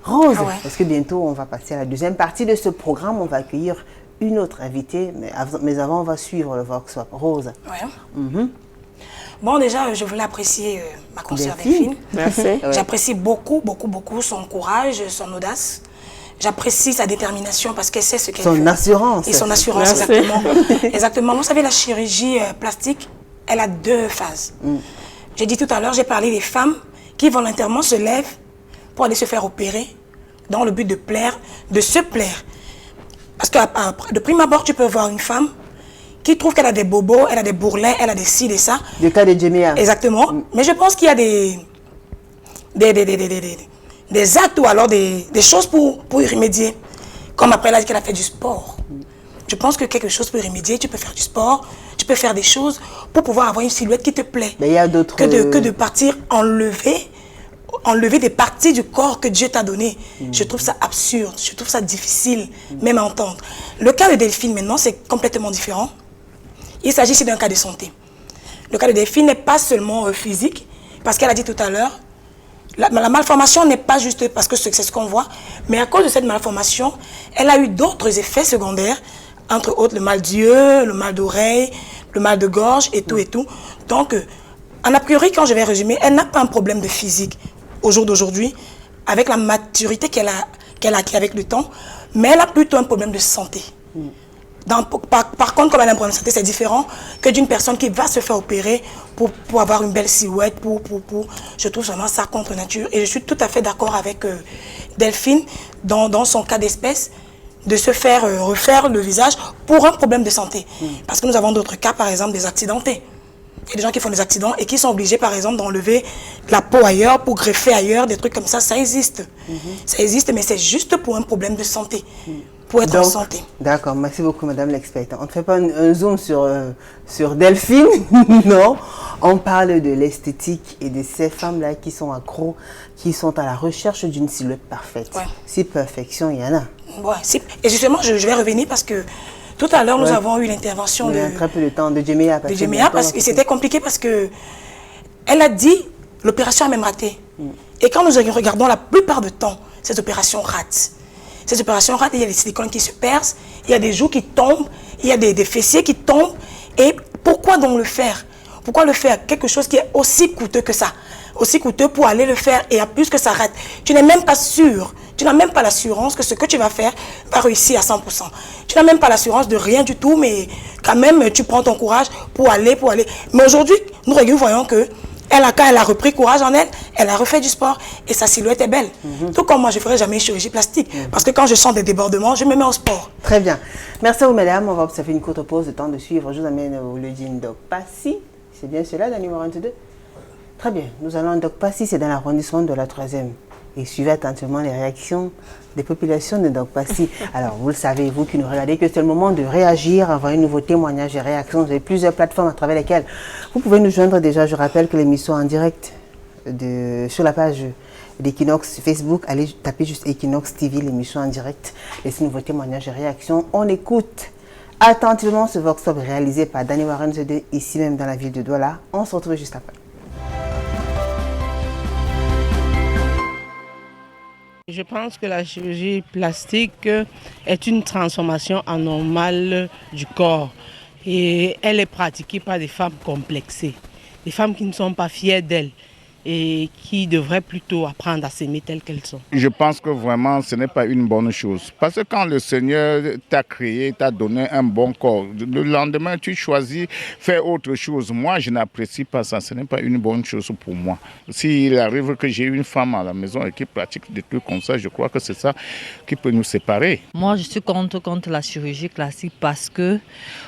Rose, Ah ouais. parce que bientôt, on va passer à la deuxième partie de ce programme. On va accueillir une autre invitée, mais avant, on va suivre le Vox Pop. Rose. Ouais. Bon, déjà, je voulais apprécier ma consoeur Delphine. Delphine. Merci. J'apprécie beaucoup, beaucoup, beaucoup son courage, son audace. J'apprécie sa détermination parce qu'elle sait ce qu'elle fait. Son assurance. Et son assurance, Merci. exactement. Exactement. Vous savez, la chirurgie plastique, elle a deux phases. J'ai dit tout à l'heure, j'ai parlé des femmes qui volontairement se lèvent pour aller se faire opérer dans le but de plaire, de se plaire. Parce que de prime abord, tu peux voir une femme qui trouve qu'elle a des bobos, elle a des bourrelets, elle a des ci, des ça. Le cas de Jemia. Exactement. Mais je pense qu'il y a des actes ou alors des choses pour y remédier. Comme après, elle a dit qu'elle a fait du sport. Je pense que quelque chose peut y remédier. Tu peux faire du sport, tu peux faire des choses pour pouvoir avoir une silhouette qui te plaît. Mais il y a d'autres... Que de partir enlever des parties du corps que Dieu t'a donné. Je trouve ça absurde, je trouve ça difficile même à entendre. Le cas de Delphine maintenant, c'est complètement différent. Il s'agit ici d'un cas de santé. Le cas de Delphine n'est pas seulement physique, parce qu'elle a dit tout à l'heure, la malformation n'est pas juste parce que c'est ce qu'on voit, mais à cause de cette malformation, elle a eu d'autres effets secondaires, entre autres le mal d'yeux, le mal d'oreille, le mal de gorge et tout et tout. Donc, en a priori, quand je vais résumer, elle n'a pas un problème de physique au jour d'aujourd'hui, avec la maturité qu'elle a acquis avec le temps, mais elle a plutôt un problème de santé. Par contre, comme elle a un problème de santé, c'est différent que d'une personne qui va se faire opérer pour avoir une belle silhouette, je trouve vraiment ça contre nature. Et je suis tout à fait d'accord avec Delphine, dans son cas d'espèce, de se faire refaire le visage pour un problème de santé. Parce que nous avons d'autres cas, par exemple, des accidentés. Il y a des gens qui font des accidents et qui sont obligés, par exemple, d'enlever la peau ailleurs pour greffer ailleurs, des trucs comme ça. Ça existe. Ça existe, mais c'est juste pour un problème de santé. Pour être en santé. D'accord, merci beaucoup, madame l'experte. On ne fait pas un zoom sur Delphine, non. On parle de l'esthétique et de ces femmes-là qui sont accros, qui sont à la recherche d'une silhouette parfaite. Ouais. Si perfection, il y en a. Ouais, et justement, je vais revenir parce que tout à l'heure, nous avons eu l'intervention Il y a très peu de temps de Jemia. parce que c'était compliqué parce que elle a dit l'opération a même raté. Et quand nous regardons la plupart du temps, ces opérations ratent. Ces opérations ratent, il y a des silicones qui se percent, il y a des joues qui tombent, il y a des fessiers qui tombent. Et pourquoi donc le faire? Pourquoi le faire? Quelque chose qui est aussi coûteux que ça. Aussi coûteux pour aller le faire et à plus que ça rate. Tu n'es même pas sûr, tu n'as même pas l'assurance que ce que tu vas faire va réussir à 100%. Tu n'as même pas l'assurance de rien du tout, mais quand même, tu prends ton courage pour aller. Mais aujourd'hui, nous voyons que quand elle a repris courage en elle, elle a refait du sport et sa silhouette est belle. Tout comme moi, je ne ferai jamais une chirurgie plastique. Parce que quand je sens des débordements, je me mets au sport. Très bien. Merci à vous, mesdames. On va observer une courte pause de temps de suivre. Je vous amène le jean Doc Passy. C'est bien cela, la numéro 22. Très bien. Nous allons à Doc Passy, c'est dans l'arrondissement de la 3e. Et suivez attentivement les réactions des populations de Doc Passy. Alors, vous le savez, vous qui nous regardez, que c'est le moment de réagir, envoyer nouveaux témoignages et réactions. Vous avez plusieurs plateformes à travers lesquelles vous pouvez nous joindre déjà. Je rappelle que l'émission est en direct sur la page d'Equinox Facebook. Allez taper juste Equinox TV, l'émission en direct. Laissez-nous vos témoignages et réactions. On écoute attentivement ce Vox Pop réalisé par Danny Warren Z2, ici même dans la ville de Douala. On se retrouve juste après. Je pense que la chirurgie plastique est une transformation anormale du corps et elle est pratiquée par des femmes complexées, des femmes qui ne sont pas fières d'elles et qui devraient plutôt apprendre à s'aimer telles qu'elles sont. Je pense que vraiment ce n'est pas une bonne chose. Parce que quand le Seigneur t'a créé, t'a donné un bon corps, le lendemain tu choisis faire autre chose. Moi je n'apprécie pas ça, ce n'est pas une bonne chose pour moi. S'il arrive que j'ai une femme à la maison et qui pratique des trucs comme ça, je crois que c'est ça qui peut nous séparer. Moi je suis contre la chirurgie classique parce que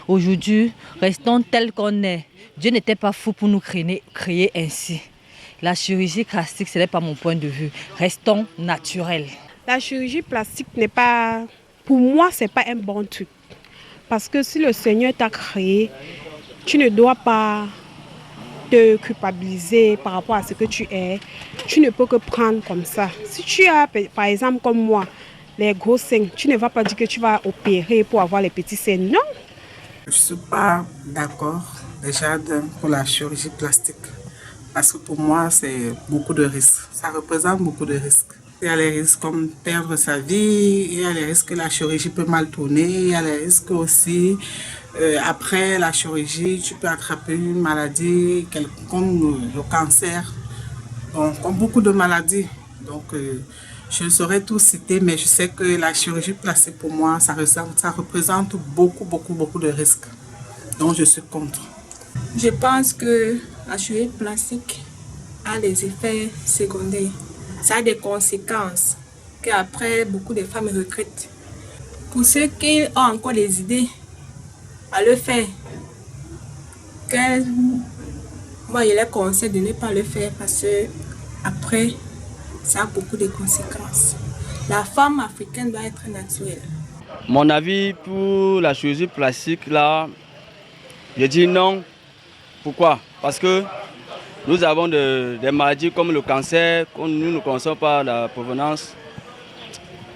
aujourd'hui, restons tels qu'on est. Dieu n'était pas fou pour nous créer ainsi. La chirurgie classique, ce n'est pas mon point de vue. Restons naturels. La chirurgie plastique n'est pas, pour moi, ce n'est pas un bon truc. Parce que si le Seigneur t'a créé, tu ne dois pas te culpabiliser par rapport à ce que tu es. Tu ne peux que prendre comme ça. Si tu as, par exemple, comme moi, les gros seins, tu ne vas pas dire que tu vas opérer pour avoir les petits seins. Non. Je ne suis pas d'accord déjà pour la chirurgie plastique. Parce que pour moi, c'est beaucoup de risques. Ça représente beaucoup de risques. Il y a les risques comme perdre sa vie, il y a les risques que la chirurgie peut mal tourner, il y a les risques aussi, après la chirurgie, tu peux attraper une maladie comme le cancer, donc, comme beaucoup de maladies. Donc, je ne saurais tout citer, mais je sais que la chirurgie plastique, pour moi, ça représente beaucoup de risques. Donc, je suis contre. Je pense que la chirurgie plastique a des effets secondaires. Ça a des conséquences qu'après beaucoup de femmes regrettent. Pour ceux qui ont encore des idées à le faire, moi je les conseille de ne pas le faire parce que après ça a beaucoup de conséquences. La femme africaine doit être naturelle. Mon avis pour la chirurgie plastique là, je dis non. Pourquoi? Parce que nous avons des maladies comme le cancer, nous ne connaissons pas la provenance.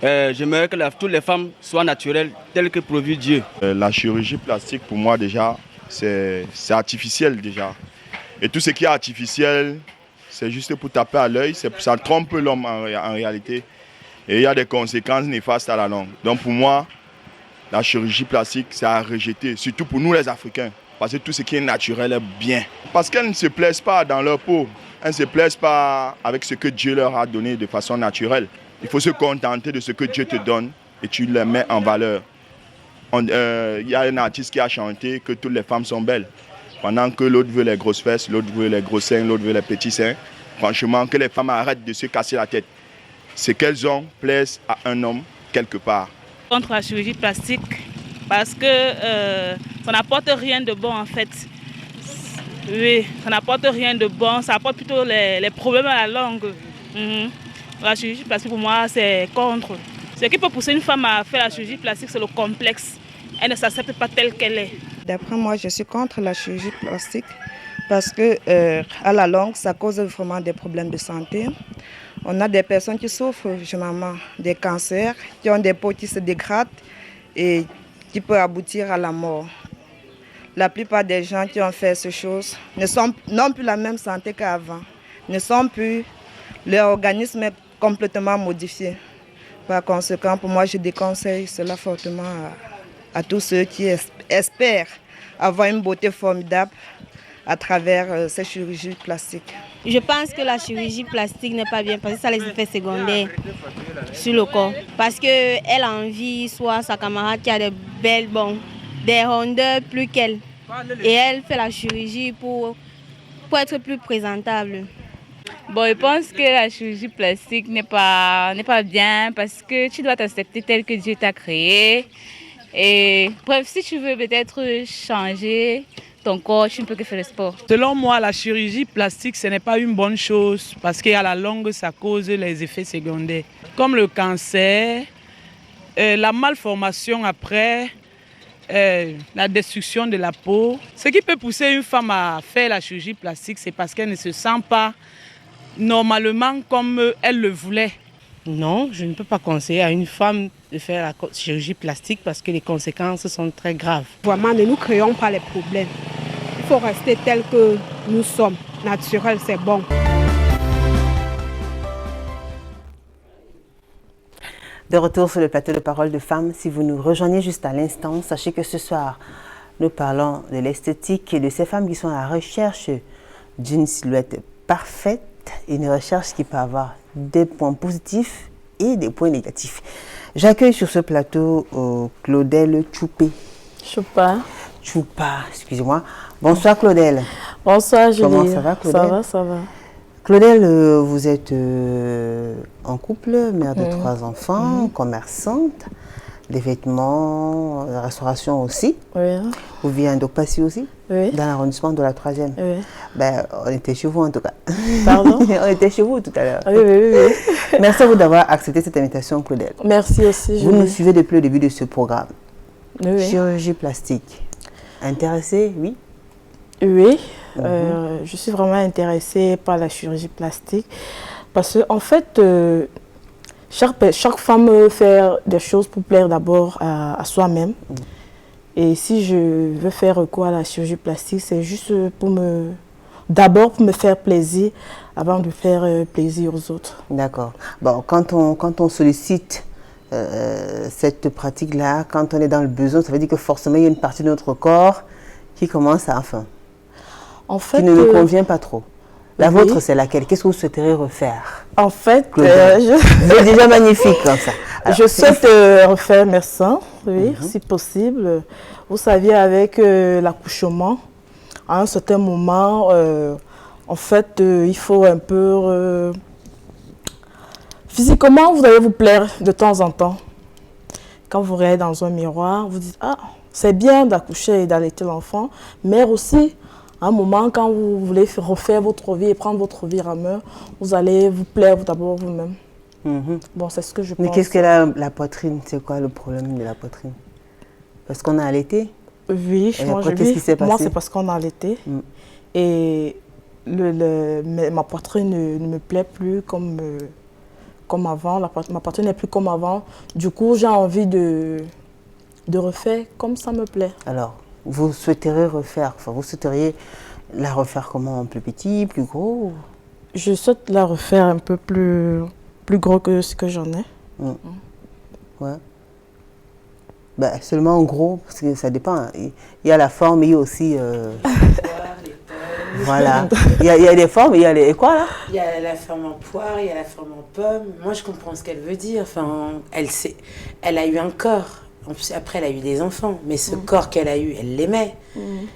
J'aimerais que toutes les femmes soient naturelles, telles que prévu Dieu. La chirurgie plastique, pour moi, déjà, c'est artificiel déjà. Et tout ce qui est artificiel, c'est juste pour taper à l'œil, ça trompe l'homme en réalité. Et il y a des conséquences néfastes à la longue. Donc pour moi, la chirurgie plastique, c'est à rejeter, surtout pour nous les Africains. Parce que tout ce qui est naturel est bien. Parce qu'elles ne se plaisent pas dans leur peau. Elles ne se plaisent pas avec ce que Dieu leur a donné de façon naturelle. Il faut se contenter de ce que Dieu te donne et tu le mets en valeur. Il y a un artiste qui a chanté que toutes les femmes sont belles. Pendant que l'autre veut les grosses fesses, l'autre veut les gros seins, l'autre veut les petits seins. Franchement, que les femmes arrêtent de se casser la tête. Ce qu'elles ont plaise à un homme quelque part. Contre la chirurgie plastique. Parce que ça n'apporte rien de bon en fait. Oui, ça n'apporte rien de bon, ça apporte plutôt les problèmes à la langue. La chirurgie plastique pour moi c'est contre. Ce qui peut pousser une femme à faire la chirurgie plastique c'est le complexe. Elle ne s'accepte pas telle qu'elle est. D'après moi je suis contre la chirurgie plastique parce que à la longue ça cause vraiment des problèmes de santé. On a des personnes qui souffrent généralement des cancers, qui ont des peaux qui se dégradent et qui peut aboutir à la mort. La plupart des gens qui ont fait ces choses n'ont plus la même santé qu'avant, leur organisme est complètement modifié. Par conséquent, pour moi, je déconseille cela fortement à tous ceux qui espèrent avoir une beauté formidable à travers ces chirurgies plastiques. Je pense que la chirurgie plastique n'est pas bien parce que ça a les effets secondaires sur le corps. Parce qu'elle a envie, soit sa camarade qui a des belles, des rondeurs plus qu'elle. Et elle fait la chirurgie pour être plus présentable. Bon, je pense que la chirurgie plastique n'est pas bien parce que tu dois t'accepter tel que Dieu t'a créé. Et bref, si tu veux peut-être changer ton corps, tu ne peux que faire le sport. Selon moi, la chirurgie plastique, ce n'est pas une bonne chose parce qu'à la longue, ça cause les effets secondaires. Comme le cancer, la malformation après, la destruction de la peau. Ce qui peut pousser une femme à faire la chirurgie plastique, c'est parce qu'elle ne se sent pas normalement comme elle le voulait. Non, je ne peux pas conseiller à une femme de faire la chirurgie plastique parce que les conséquences sont très graves. Vraiment, ne nous créons pas les problèmes. Il faut rester tel que nous sommes. Naturel, c'est bon. De retour sur le plateau de Parole de Femmes, si vous nous rejoignez juste à l'instant, sachez que ce soir, nous parlons de l'esthétique et de ces femmes qui sont à la recherche d'une silhouette parfaite, une recherche qui peut avoir des points positifs et des points négatifs. J'accueille sur ce plateau Claudel Choupé. Choupa, excusez-moi. Bonsoir Claudel. Bonsoir Julie. Comment ça va Claudel? Ça va. Claudel, vous êtes en couple, mère de 3 enfants, commerçante, des vêtements, la restauration aussi. Oui. Vous vivez à Ndokpassi aussi? Oui. Dans l'arrondissement de la 3e? Oui. Ben, on était chez vous en tout cas. Pardon? On était chez vous tout à l'heure. Oui. Merci à vous d'avoir accepté cette invitation, Claudel. Merci aussi, Julie. Vous nous suivez depuis le début de ce programme. Oui. Chirurgie plastique. Intéressée, oui? Oui. Je suis vraiment intéressée par la chirurgie plastique parce qu'en fait, chaque femme veut faire des choses pour plaire d'abord à soi-même. Et si je veux faire recours à la chirurgie plastique, c'est juste d'abord pour me faire plaisir avant de faire plaisir aux autres. D'accord. Bon, quand on sollicite cette pratique-là, quand on est dans le besoin, ça veut dire que forcément il y a une partie de notre corps qui commence à faim. En fait, qui ne nous convient pas trop. La vôtre, c'est laquelle? Qu'est-ce que vous souhaiteriez refaire? En fait, vous êtes déjà magnifique comme ça. Alors, je souhaite refaire mes seins, oui, si possible. Vous savez, avec l'accouchement, à un certain moment, en fait, il faut un peu... physiquement, vous allez vous plaire de temps en temps. Quand vous regardez dans un miroir, vous dites « Ah, c'est bien d'accoucher et d'allaiter l'enfant, mais aussi... » À un moment, quand vous voulez refaire votre vie et prendre votre vie en main, vous allez vous plaire d'abord vous-même. Bon, c'est ce que je pense. Mais qu'est-ce que la poitrine? C'est quoi le problème de la poitrine? Parce qu'on a allaité? Oui, qu'est-ce qui s'est passé? Moi, c'est parce qu'on a allaité. Et ma poitrine ne me plaît plus comme avant. Ma poitrine n'est plus comme avant. Du coup, j'ai envie de refaire comme ça me plaît. Alors, vous souhaiteriez la refaire comment? Plus petit, plus gros? Je souhaite la refaire un peu plus gros que ce que j'en ai. Ouais. Ben, seulement en gros, parce que ça dépend. Il y a la forme, il y a aussi... Voilà. Il y a des formes, il y a les... quoi là? Il y a la forme en poire, il y a la forme en pomme. Moi, je comprends ce qu'elle veut dire. Enfin, elle a eu un corps. En plus, après, elle a eu des enfants, mais ce corps qu'elle a eu, elle l'aimait.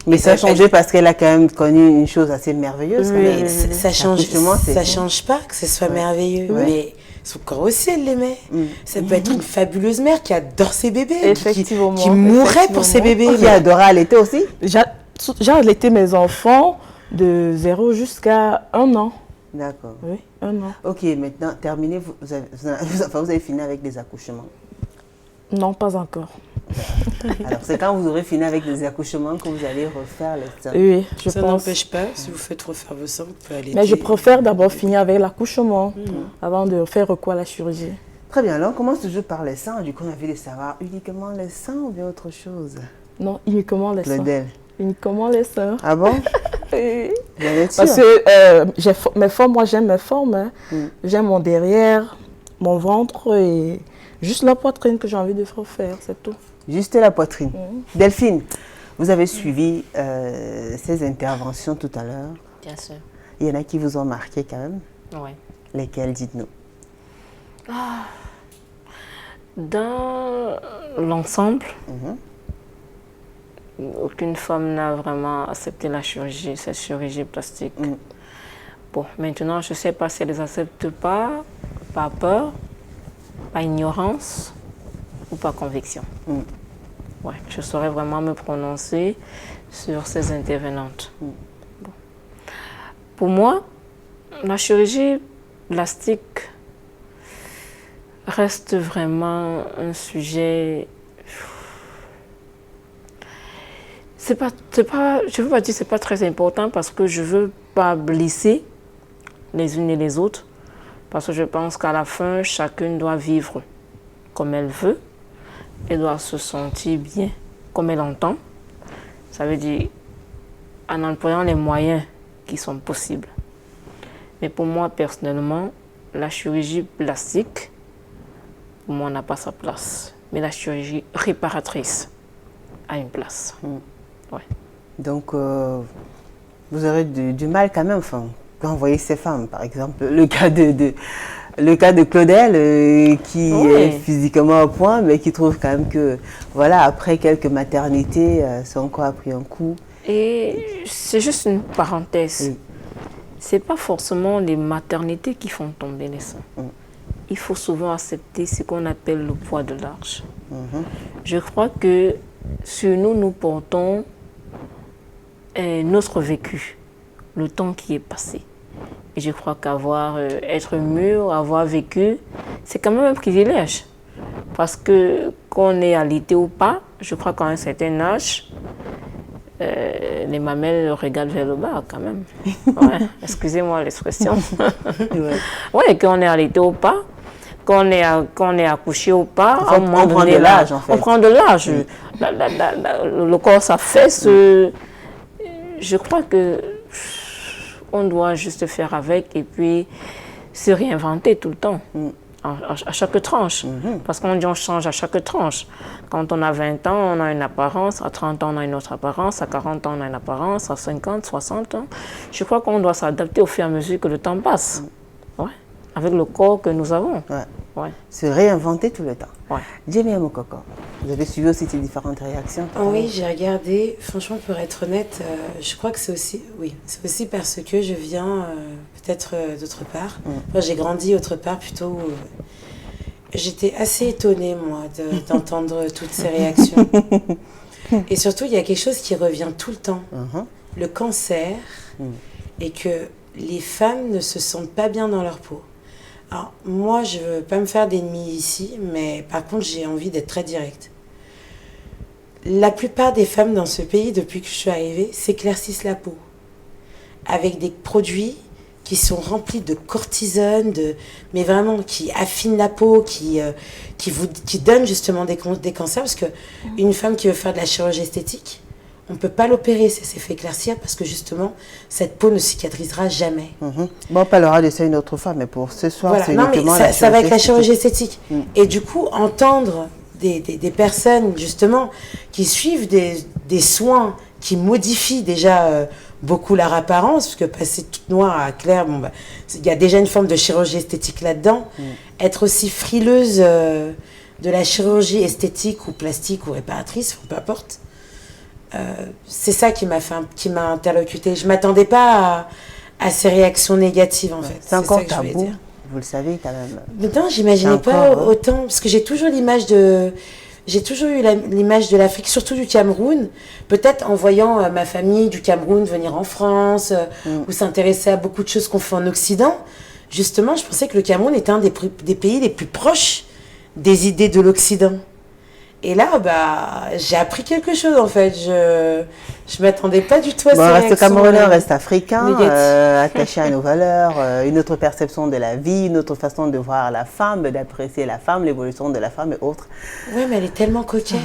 Mais ça a changé parce qu'elle a quand même connu une chose assez merveilleuse. Mais ça change pas que ce soit merveilleux. Mais son corps aussi, elle l'aimait. Ça peut être une fabuleuse mère qui adore ses bébés, qui mourrait pour ses bébés. Qui adorait allaiter aussi. J'ai allaité mes enfants de 0 jusqu'à 1 an. D'accord. Oui, 1 an. Ok, maintenant, terminé, vous avez fini avec des accouchements? Non, pas encore. Alors, c'est quand vous aurez fini avec des accouchements que vous allez refaire les seins? Oui, ça n'empêche pas, si vous faites refaire vos seins, vous pouvez allaiter. Mais je préfère d'abord finir avec l'accouchement avant de faire recours à la chirurgie. Très bien, alors on commence toujours par les seins. Du coup, on a envie de savoir uniquement les seins ou bien autre chose? Non, uniquement les seins. Uniquement les seins. Ah bon? Oui. Bien sûr. Parce que mes formes, moi j'aime mes formes. Hein. J'aime mon derrière, mon ventre et juste la poitrine que j'ai envie de refaire, c'est tout. Juste la poitrine. Delphine, vous avez suivi ces interventions tout à l'heure. Bien sûr. Il y en a qui vous ont marqué quand même? Oui. Lesquelles, dites-nous? Dans l'ensemble, aucune femme n'a vraiment accepté cette chirurgie plastique. Bon, maintenant, je ne sais pas si elles n'acceptent pas, par peur, par ignorance ou par conviction. Ouais, je saurais vraiment me prononcer sur ces intervenantes. Bon. Pour moi, la chirurgie plastique reste vraiment un sujet... je ne veux pas dire que ce n'est pas très important parce que je ne veux pas blesser les unes et les autres, parce que je pense qu'à la fin, chacune doit vivre comme elle veut, elle doit se sentir bien comme elle entend. Ça veut dire en employant les moyens qui sont possibles. Mais pour moi, personnellement, la chirurgie plastique, pour moi, n'a pas sa place. Mais la chirurgie réparatrice a une place. Ouais. Donc, vous aurez du mal quand même, enfin, quand vous voyez ces femmes, par exemple, le cas de Claudel, qui est physiquement au point, mais qui trouve quand même que, voilà, après quelques maternités, son corps a pris un coup. Et c'est juste une parenthèse. Oui. C'est pas forcément les maternités qui font tomber les seins. Il faut souvent accepter ce qu'on appelle le poids de l'âge. Je crois que sur nous, nous portons notre vécu, le temps qui est passé. Et je crois être mûr, avoir vécu, c'est quand même un privilège. Parce que qu'on est alité ou pas, je crois qu'à un certain âge, les mamelles regardent vers le bas quand même. Ouais, excusez-moi l'expression. Ouais, qu'on est alité ou pas, qu'on est accouché ou pas, on prend de l'âge en fait. On prend de l'âge. Oui. Le corps s'affaisse. Je crois que on doit juste faire avec et puis se réinventer tout le temps. À chaque tranche. Parce qu'on dit on change à chaque tranche. Quand on a 20 ans, on a une apparence. À 30 ans, on a une autre apparence. À 40 ans, on a une apparence. À 50, 60 ans. Je crois qu'on doit s'adapter au fur et à mesure que le temps passe. Ouais. Avec le corps que nous avons. Ouais. Se réinventer tout le temps. Jamie Mokoko, vous avez suivi aussi ces différentes réactions? Oui, j'ai regardé. Franchement, pour être honnête, je crois que c'est aussi parce que je viens peut-être d'autre part. Moi, j'ai grandi autre part plutôt. J'étais assez étonnée, moi, d'entendre toutes ces réactions. Et surtout, il y a quelque chose qui revient tout le temps. Le cancer et que les femmes ne se sentent pas bien dans leur peau. Alors, moi, je ne veux pas me faire d'ennemis ici, mais par contre, j'ai envie d'être très directe. La plupart des femmes dans ce pays, depuis que je suis arrivée, s'éclaircissent la peau. Avec des produits qui sont remplis de cortisone, mais vraiment qui affinent la peau, qui donnent justement des cancers. Parce qu'une femme qui veut faire de la chirurgie esthétique, on ne peut pas l'opérer, ça s'est fait éclaircir parce que justement, cette peau ne cicatrisera jamais. Bon, on parlera de ça une autre fois, mais pour ce soir, voilà. c'est uniquement ça va être la chirurgie esthétique. Et du coup, entendre des personnes, justement, qui suivent des soins qui modifient déjà beaucoup leur apparence, parce que passer toute noire à claire, il y a déjà une forme de chirurgie esthétique là-dedans. Être aussi frileuse de la chirurgie esthétique ou plastique ou réparatrice, peu importe, c'est ça qui m'a interlocuté. Je ne m'attendais pas à ces réactions négatives, en fait. C'est encore tabou, vous le savez quand même. Non, j'imaginais pas autant, parce que j'ai toujours eu l'image de l'Afrique, surtout du Cameroun, peut-être en voyant ma famille du Cameroun venir en France, ou s'intéresser à beaucoup de choses qu'on fait en Occident. Justement, je pensais que le Cameroun était un des pays les plus proches des idées de l'Occident. Et là, j'ai appris quelque chose, en fait. Je m'attendais pas du tout à ça. Reste camerounais, reste africain, attaché à nos valeurs, une autre perception de la vie, une autre façon de voir la femme, d'apprécier la femme, l'évolution de la femme et autres. Oui, mais elle est tellement coquette.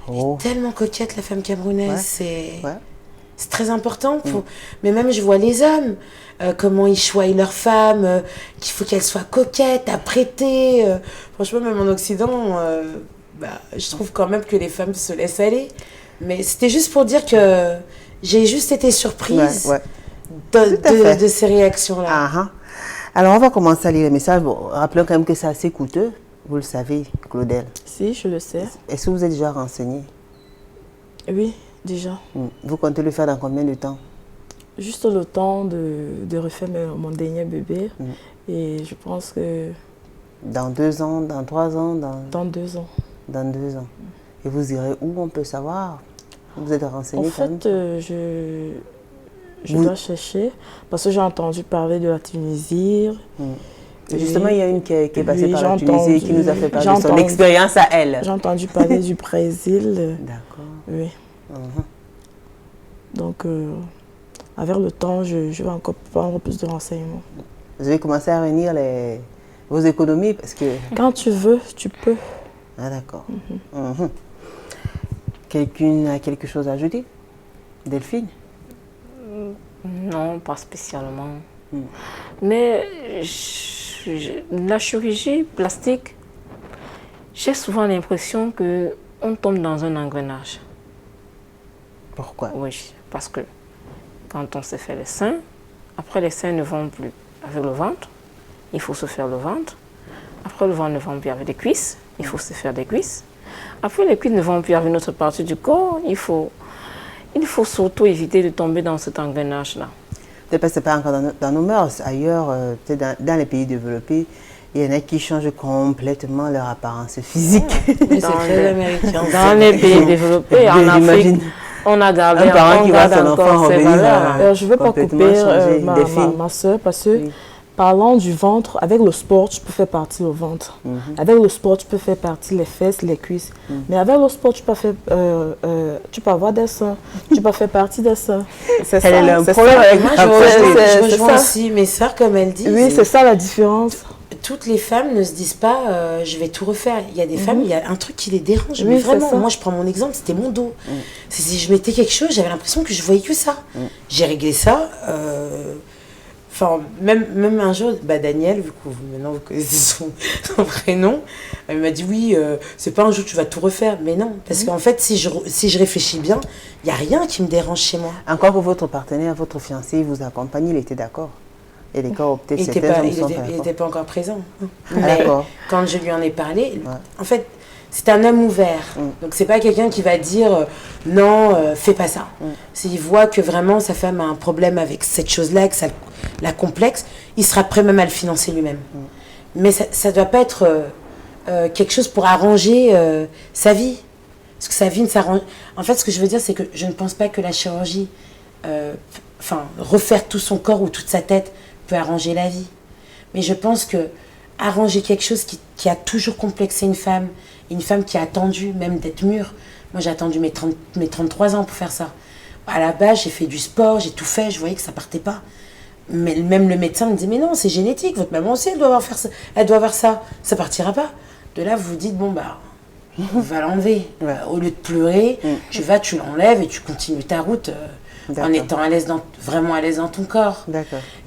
Elle est tellement coquette, la femme camerounaise. C'est très important. Mais même, je vois les hommes, comment ils choisissent leurs femmes, qu'il faut qu'elles soient coquettes, apprêtées. Franchement, même en Occident... je trouve quand même que les femmes se laissent aller. Mais c'était juste pour dire que j'ai juste été surprise de ces réactions-là. Alors, on va commencer à lire les messages. Bon, rappelons quand même que c'est assez coûteux. Vous le savez, Claudel. Si, je le sais. Est-ce que vous êtes déjà renseigné? Oui, déjà. Vous comptez le faire dans combien de temps? Juste le temps de refaire mon dernier bébé. Et je pense que... Dans 2 ans, dans 3 ans? Dans 2 ans. Dans 2 ans. Et vous irez où, on peut savoir? Vous êtes renseigné? En fait, je dois chercher, parce que j'ai entendu parler de la Tunisie. Justement, il y a une qui est passée par la Tunisie et qui nous a fait parler de son expérience à elle. J'ai entendu parler du Brésil. D'accord. Oui. Donc, avec le temps, je vais encore prendre plus de renseignements. Vous avez commencé à réunir vos économies parce que... Quand tu veux, tu peux. Ah d'accord. Quelqu'un a quelque chose à ajouter? Delphine? Non, pas spécialement. Mais la chirurgie plastique, j'ai souvent l'impression qu'on tombe dans un engrenage. Pourquoi? Oui, parce que quand on se fait les seins, après les seins ne vont plus avec le ventre, il faut se faire le ventre. Après le ventre ne va plus avec les cuisses, il faut se faire des cuisses. Après les cuisses ne vont plus avec une autre partie du corps, il faut surtout éviter de tomber dans cet engrenage-là. Peut-être parce que ce n'est pas encore dans nos mœurs. Ailleurs, peut-être dans les pays développés, il y en a qui changent complètement leur apparence physique. Dans les pays développés, en Afrique, on a gardé un parent qui voit son enfant revenir. Je ne veux pas couper ma soeur parce que parlant du ventre, avec le sport, tu peux faire partie le ventre. Avec le sport, tu peux faire partie les fesses, les cuisses. Mais avec le sport, tu peux avoir des seins. Tu peux faire partie des seins. C'est ça. Je rejoins aussi mes soeurs, comme elles disent. Oui, c'est ça la différence. Toutes les femmes ne se disent pas je vais tout refaire. Il y a des femmes, il y a un truc qui les dérange. Oui, mais vraiment, ça. moi je prends mon exemple, c'était mon dos. Si je mettais quelque chose, j'avais l'impression que je voyais que ça. J'ai réglé ça. Enfin, même un jour, Daniel, vu que maintenant vous connaissez son prénom, elle m'a dit oui, c'est pas un jour tu vas tout refaire. Mais non, parce qu'en fait, si je réfléchis bien, il n'y a rien qui me dérange chez moi. Encore que votre partenaire, votre fiancé vous accompagne, il était d'accord? Et les corps, peut-être Il n'était pas encore présent. Mais quand je lui en ai parlé, en fait, c'est un homme ouvert. Donc, c'est pas quelqu'un qui va dire non, fais pas ça. S'il voit que vraiment sa femme a un problème avec cette chose-là, que ça la complexe, il sera prêt même à le financer lui-même. Mais ça ne doit pas être quelque chose pour arranger sa vie. Parce que sa vie ne s'arrange. En fait, ce que je veux dire, c'est que je ne pense pas que la chirurgie, refaire tout son corps ou toute sa tête, peut arranger la vie. Mais je pense que arranger quelque chose qui a toujours complexé une femme qui a attendu même d'être mûre. Moi, j'ai attendu mes 33 ans pour faire ça. À la base, j'ai fait du sport, j'ai tout fait, je voyais que ça partait pas. Mais même le médecin me disait, mais non, c'est génétique, votre maman aussi, elle doit avoir ça, ça partira pas. De là, vous vous dites, bon, on va l'enlever. Au lieu de pleurer, tu l'enlèves et tu continues ta route. En étant vraiment à l'aise dans ton corps.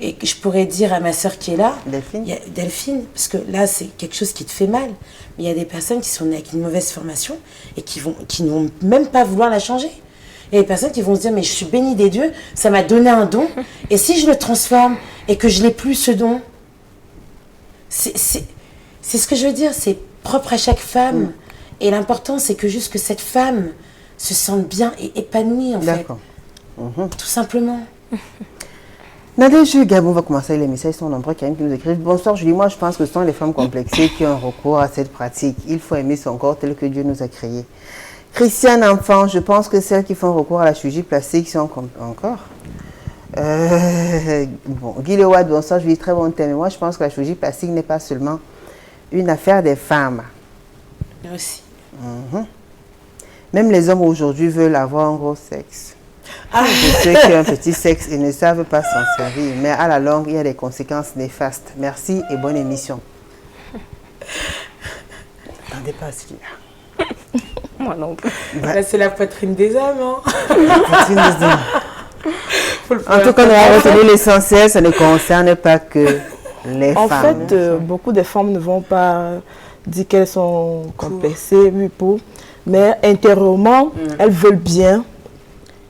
Et je pourrais dire à ma sœur qui est là, Delphine, parce que là c'est quelque chose qui te fait mal, mais il y a des personnes qui sont nées avec une mauvaise formation et qui ne vont même pas vouloir la changer. Il y a des personnes qui vont se dire mais je suis bénie des dieux, ça m'a donné un don, et si je le transforme et que je n'ai plus ce don, c'est ce que je veux dire, c'est propre à chaque femme. Et l'important c'est que juste que cette femme se sente bien et épanouie en fait. Tout simplement. Nadège Gabon va commencer les messages, sont nombreux qui nous écrivent. Bonsoir Julie, moi je pense que ce sont les femmes complexées qui ont recours à cette pratique. Il faut aimer son corps tel que Dieu nous a créés. Christiane Enfant, je pense que celles qui font recours à la chirurgie plastique sont encore. Guy Lewad, bonsoir Julie, très bon thème. Moi je pense que la chirurgie plastique n'est pas seulement une affaire des femmes. Aussi. Même les hommes aujourd'hui veulent avoir un gros sexe. De ceux qui ont un petit sexe et ne savent pas s'en servir. Mais à la longue, il y a des conséquences néfastes. Merci et bonne émission. Attendez pas à celui-là. Moi non plus. Là, c'est la poitrine des hommes. En tout cas, on va retenir l'essentiel, ça ne concerne pas que les femmes. En fait, beaucoup de femmes ne vont pas dire qu'elles sont complexées, mais intérieurement, elles veulent bien.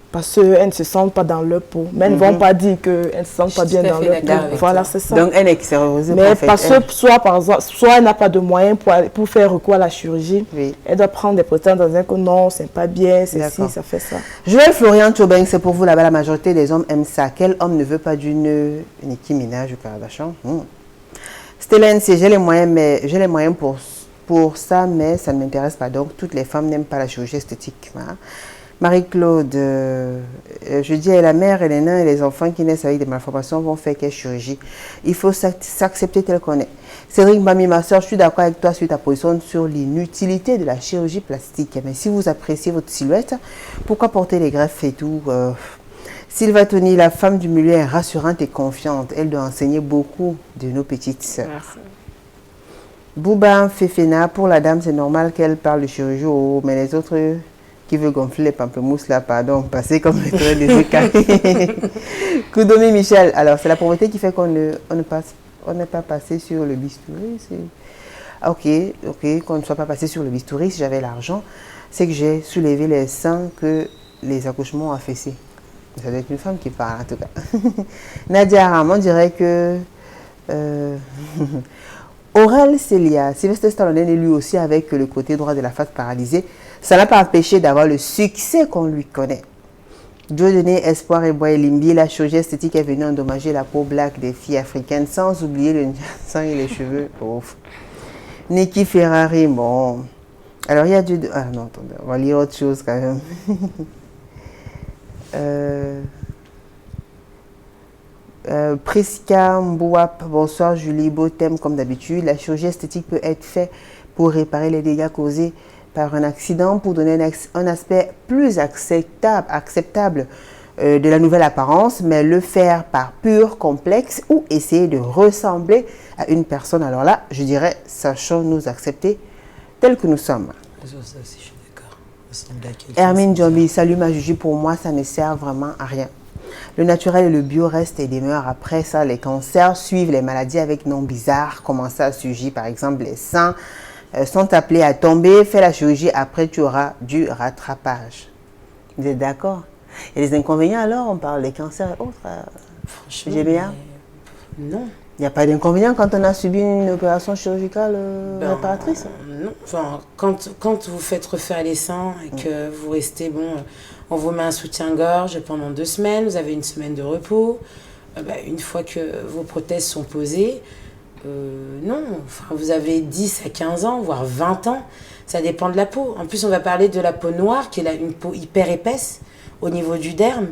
Parce qu'elles ne se sentent pas dans leur peau. Mais elles ne vont pas dire qu'elles ne se sentent pas bien dans leur peau. Voilà, c'est ça. Donc, elle est extériorisée. Mais parce que soit elle n'a pas de moyens pour faire recours à la chirurgie, elle doit prendre des prétendants dans un coup, non, c'est pas bien, c'est ci, ça fait ça. Joël Florian Tchobeng, c'est pour vous là-bas, la majorité des hommes aiment ça. Quel homme ne veut pas d'une Nicki Minaj ou Kardashian? Stélène, j'ai les moyens pour ça, mais ça ne m'intéresse pas. Donc, toutes les femmes n'aiment pas la chirurgie esthétique. Marie-Claude, je dis à la mère et les nains et les enfants qui naissent avec des malformations vont faire quelle chirurgie? Il faut s'accepter tel qu'on est. Cédric Mami, ma soeur, je suis d'accord avec toi sur ta position sur l'inutilité de la chirurgie plastique. Mais si vous appréciez votre silhouette, pourquoi porter les greffes et tout? Sylva Tony, la femme du milieu est rassurante et confiante. Elle doit enseigner beaucoup de nos petites sœurs. Merci. Bouba Fefena, pour la dame, c'est normal qu'elle parle de chirurgie, mais les autres qui veulent gonfler les pamplemousses, là, pardon, passer comme les traits des écailles. Koudomi Michel, alors c'est la pauvreté qui fait qu'on n'est pas passé sur le bistouri. Ok, qu'on ne soit pas passé sur le bistouri, si j'avais l'argent, c'est que j'ai soulevé les seins que les accouchements ont affaissés. Ça doit être une femme qui parle, en tout cas. Nadia Aram, on dirait que... Aurel Célia, Sylvester Stallone est lui aussi avec le côté droit de la face paralysé. Ça n'a pas empêché d'avoir le succès qu'on lui connaît. Dieu donné Espoir et Bois et Limbi, la chirurgie esthétique est venue endommager la peau black des filles africaines sans oublier le sang et les cheveux. Ouf. Nikki Ferrari, bon. Alors il y a du... Ah non, attendez, on va lire autre chose quand même. Prisca Mbouap, bonsoir Julie, beau thème comme d'habitude. La chirurgie esthétique peut être faite pour réparer les dégâts causés par un accident, pour donner un aspect plus acceptable de la nouvelle apparence, mais le faire par pur complexe ou essayer de ressembler à une personne. Alors là, je dirais, sachons nous accepter tels que nous sommes. Hermine Djombi, salut ma Juju, pour moi ça ne sert vraiment à rien. Le naturel et le bio restent et demeurent. Après ça, les cancers suivent les maladies avec noms bizarres. Commencer à surgir, par exemple, les seins sont appelés à tomber. Fais la chirurgie, après tu auras du rattrapage. Vous êtes d'accord? Il y a des inconvénients alors? On parle des cancers et autres. Franchement, non. Il n'y a pas d'inconvénient quand on a subi une opération chirurgicale réparatrice? Non. Enfin, quand vous faites refaire les seins et que vous restez, on vous met un soutien-gorge pendant 2 semaines, vous avez une semaine de repos. Une fois que vos prothèses sont posées, non. Enfin, vous avez 10 à 15 ans, voire 20 ans. Ça dépend de la peau. En plus, on va parler de la peau noire, qui est une peau hyper épaisse au niveau du derme.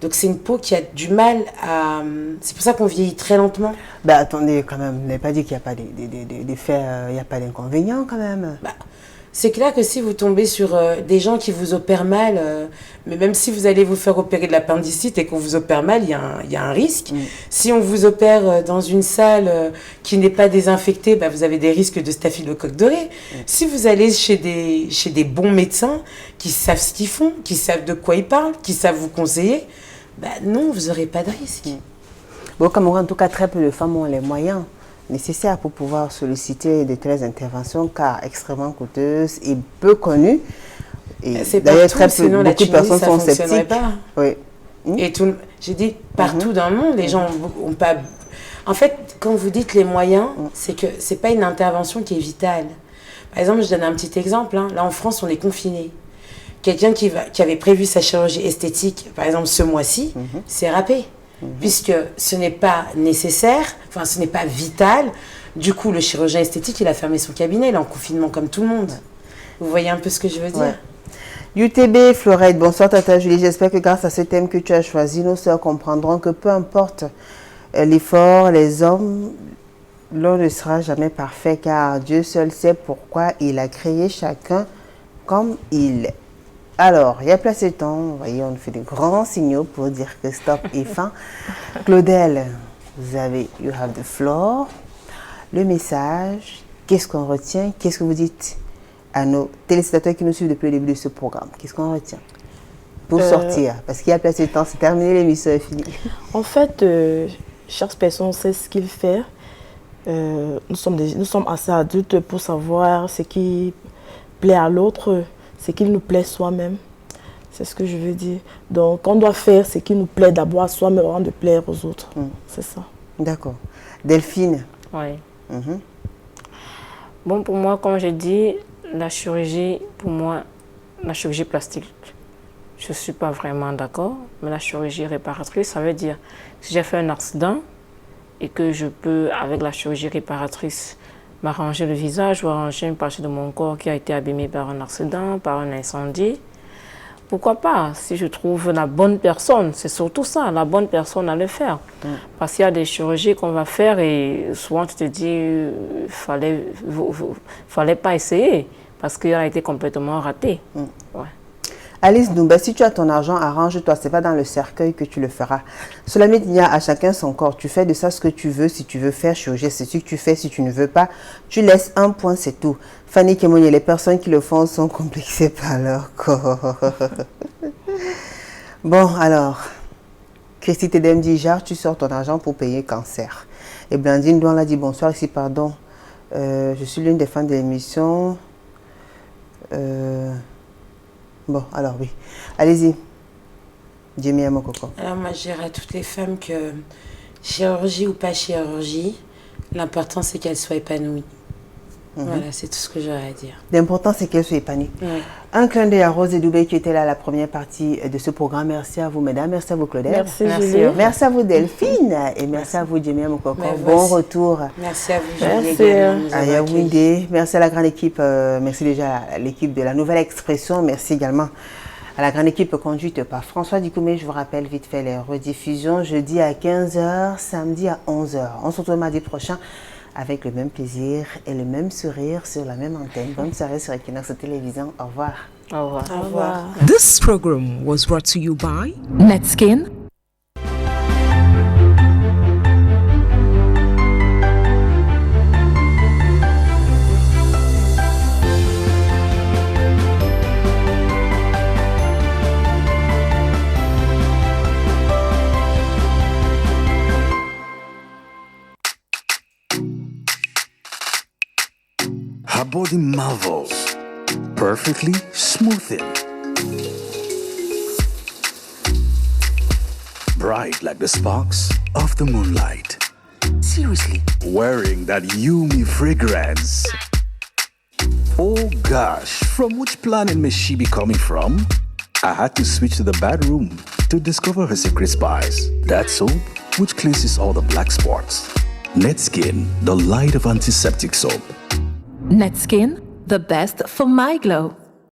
Donc c'est une peau qui a du mal à... C'est pour ça qu'on vieillit très lentement. Attendez, quand même, vous n'avez pas dit qu'il n'y a pas d'effet, il n'y a pas d'inconvénient quand même. C'est clair que si vous tombez sur des gens qui vous opèrent mal, mais même si vous allez vous faire opérer de l'appendicite et qu'on vous opère mal, il y a un risque. Si on vous opère dans une salle qui n'est pas désinfectée, vous avez des risques de staphylocoque doré. Si vous allez chez des bons médecins qui savent ce qu'ils font, qui savent de quoi ils parlent, qui savent vous conseiller, non, vous n'aurez pas de risque. Au Cameroun, en tout cas, très peu de femmes ont les moyens nécessaires pour pouvoir solliciter de telles interventions, car extrêmement coûteuses et peu connues. Et d'ailleurs, très peu, beaucoup de personnes sont sceptiques. Pas. Oui. Et j'ai dit partout dans le monde, les gens ont pas. En fait, quand vous dites les moyens, c'est que c'est pas une intervention qui est vitale. Par exemple, je donne un petit exemple. Là, en France, on est confinés. Quelqu'un qui avait prévu sa chirurgie esthétique, par exemple ce mois-ci, c'est râpé. Puisque ce n'est pas nécessaire, enfin ce n'est pas vital. Du coup, le chirurgien esthétique, il a fermé son cabinet, il est en confinement comme tout le monde. Vous voyez un peu ce que je veux dire? UTB Florette, bonsoir Tata Julie, j'espère que grâce à ce thème que tu as choisi, nos sœurs comprendront que peu importe l'effort, les hommes, l'on ne sera jamais parfait, car Dieu seul sait pourquoi il a créé chacun comme il est. Alors, il y a placé le temps, vous voyez, on fait de grands signaux pour dire que stop est fin. Claudel, vous avez You have the floor. Le message, qu'est-ce qu'on retient? Qu'est-ce que vous dites à nos téléspectateurs qui nous suivent depuis le début de ce programme? Qu'est-ce qu'on retient pour sortir? Parce qu'il y a placé le temps, c'est terminé, l'émission est finie. En fait, chaque personne sait ce qu'il fait. Nous sommes assez adultes pour savoir ce qui plaît à l'autre, ce qui nous plaît soi-même. C'est ce que je veux dire. Donc, on doit faire ce qui nous plaît d'abord à soi-même avant de plaire aux autres. C'est ça. D'accord. Delphine? Oui. Bon, pour moi, comme j'ai dit, la chirurgie, pour moi, la chirurgie plastique, je ne suis pas vraiment d'accord. Mais la chirurgie réparatrice, ça veut dire, si j'ai fait un accident et que je peux, avec la chirurgie réparatrice, m'arranger le visage ou arranger une partie de mon corps qui a été abîmée par un accident, par un incendie. Pourquoi pas? Si je trouve la bonne personne, c'est surtout ça, la bonne personne à le faire. Parce qu'il y a des chirurgies qu'on va faire et souvent tu te dis, fallait pas essayer parce qu'il a été complètement raté. Alice Doumbé, si tu as ton argent, arrange-toi. C'est pas dans le cercueil que tu le feras. Cela met à chacun son corps. Tu fais de ça ce que tu veux. Si tu veux faire chirurgie, c'est ce que tu fais. Si tu ne veux pas, tu laisses un point, c'est tout. Fanny Kemouni, les personnes qui le font sont complexées par leur corps. Bon, alors, Christy Tedem dit, Jar, tu sors ton argent pour payer cancer. Et Blandine Douan dit, bonsoir, ici, pardon. Je suis l'une des fans de l'émission. Bon, alors oui. Allez-y. Jamie Amokoko. Alors moi, je dirais à toutes les femmes que chirurgie ou pas chirurgie, l'important c'est qu'elles soient épanouies. Voilà, c'est tout ce que j'aurais à dire. L'important, c'est qu'elles soient épanouies. Oui. Un clin d'œil à Rose Doubé qui était là à la première partie de ce programme. Merci à vous, mesdames. Merci à vous, Claudette. Merci, Julie. Merci à vous, Delphine. Et merci à vous, Jamie Amokoko. Bon retour. Merci à vous, Julie. Merci. Merci à la grande équipe. Merci déjà à l'équipe de la Nouvelle Expression. Merci également à la grande équipe conduite par François Dikoumé. Je vous rappelle vite fait les rediffusions. Jeudi à 15h, samedi à 11h. On se retrouve mardi prochain avec le même plaisir et le même sourire sur la même antenne. Bonne soirée sur Equinox Télévision. Au revoir. Au revoir. Au revoir. This program was brought to you by Netskin, Her body marvels, perfectly smoothing, bright like the sparks of the moonlight. Seriously, wearing that Yumi fragrance. Oh gosh, from which planet may she be coming from? I had to switch to the bedroom to discover her secret spice. That soap, which cleanses all the black spots. Netskin, the light of antiseptic soap. Netskin, the best for my glow.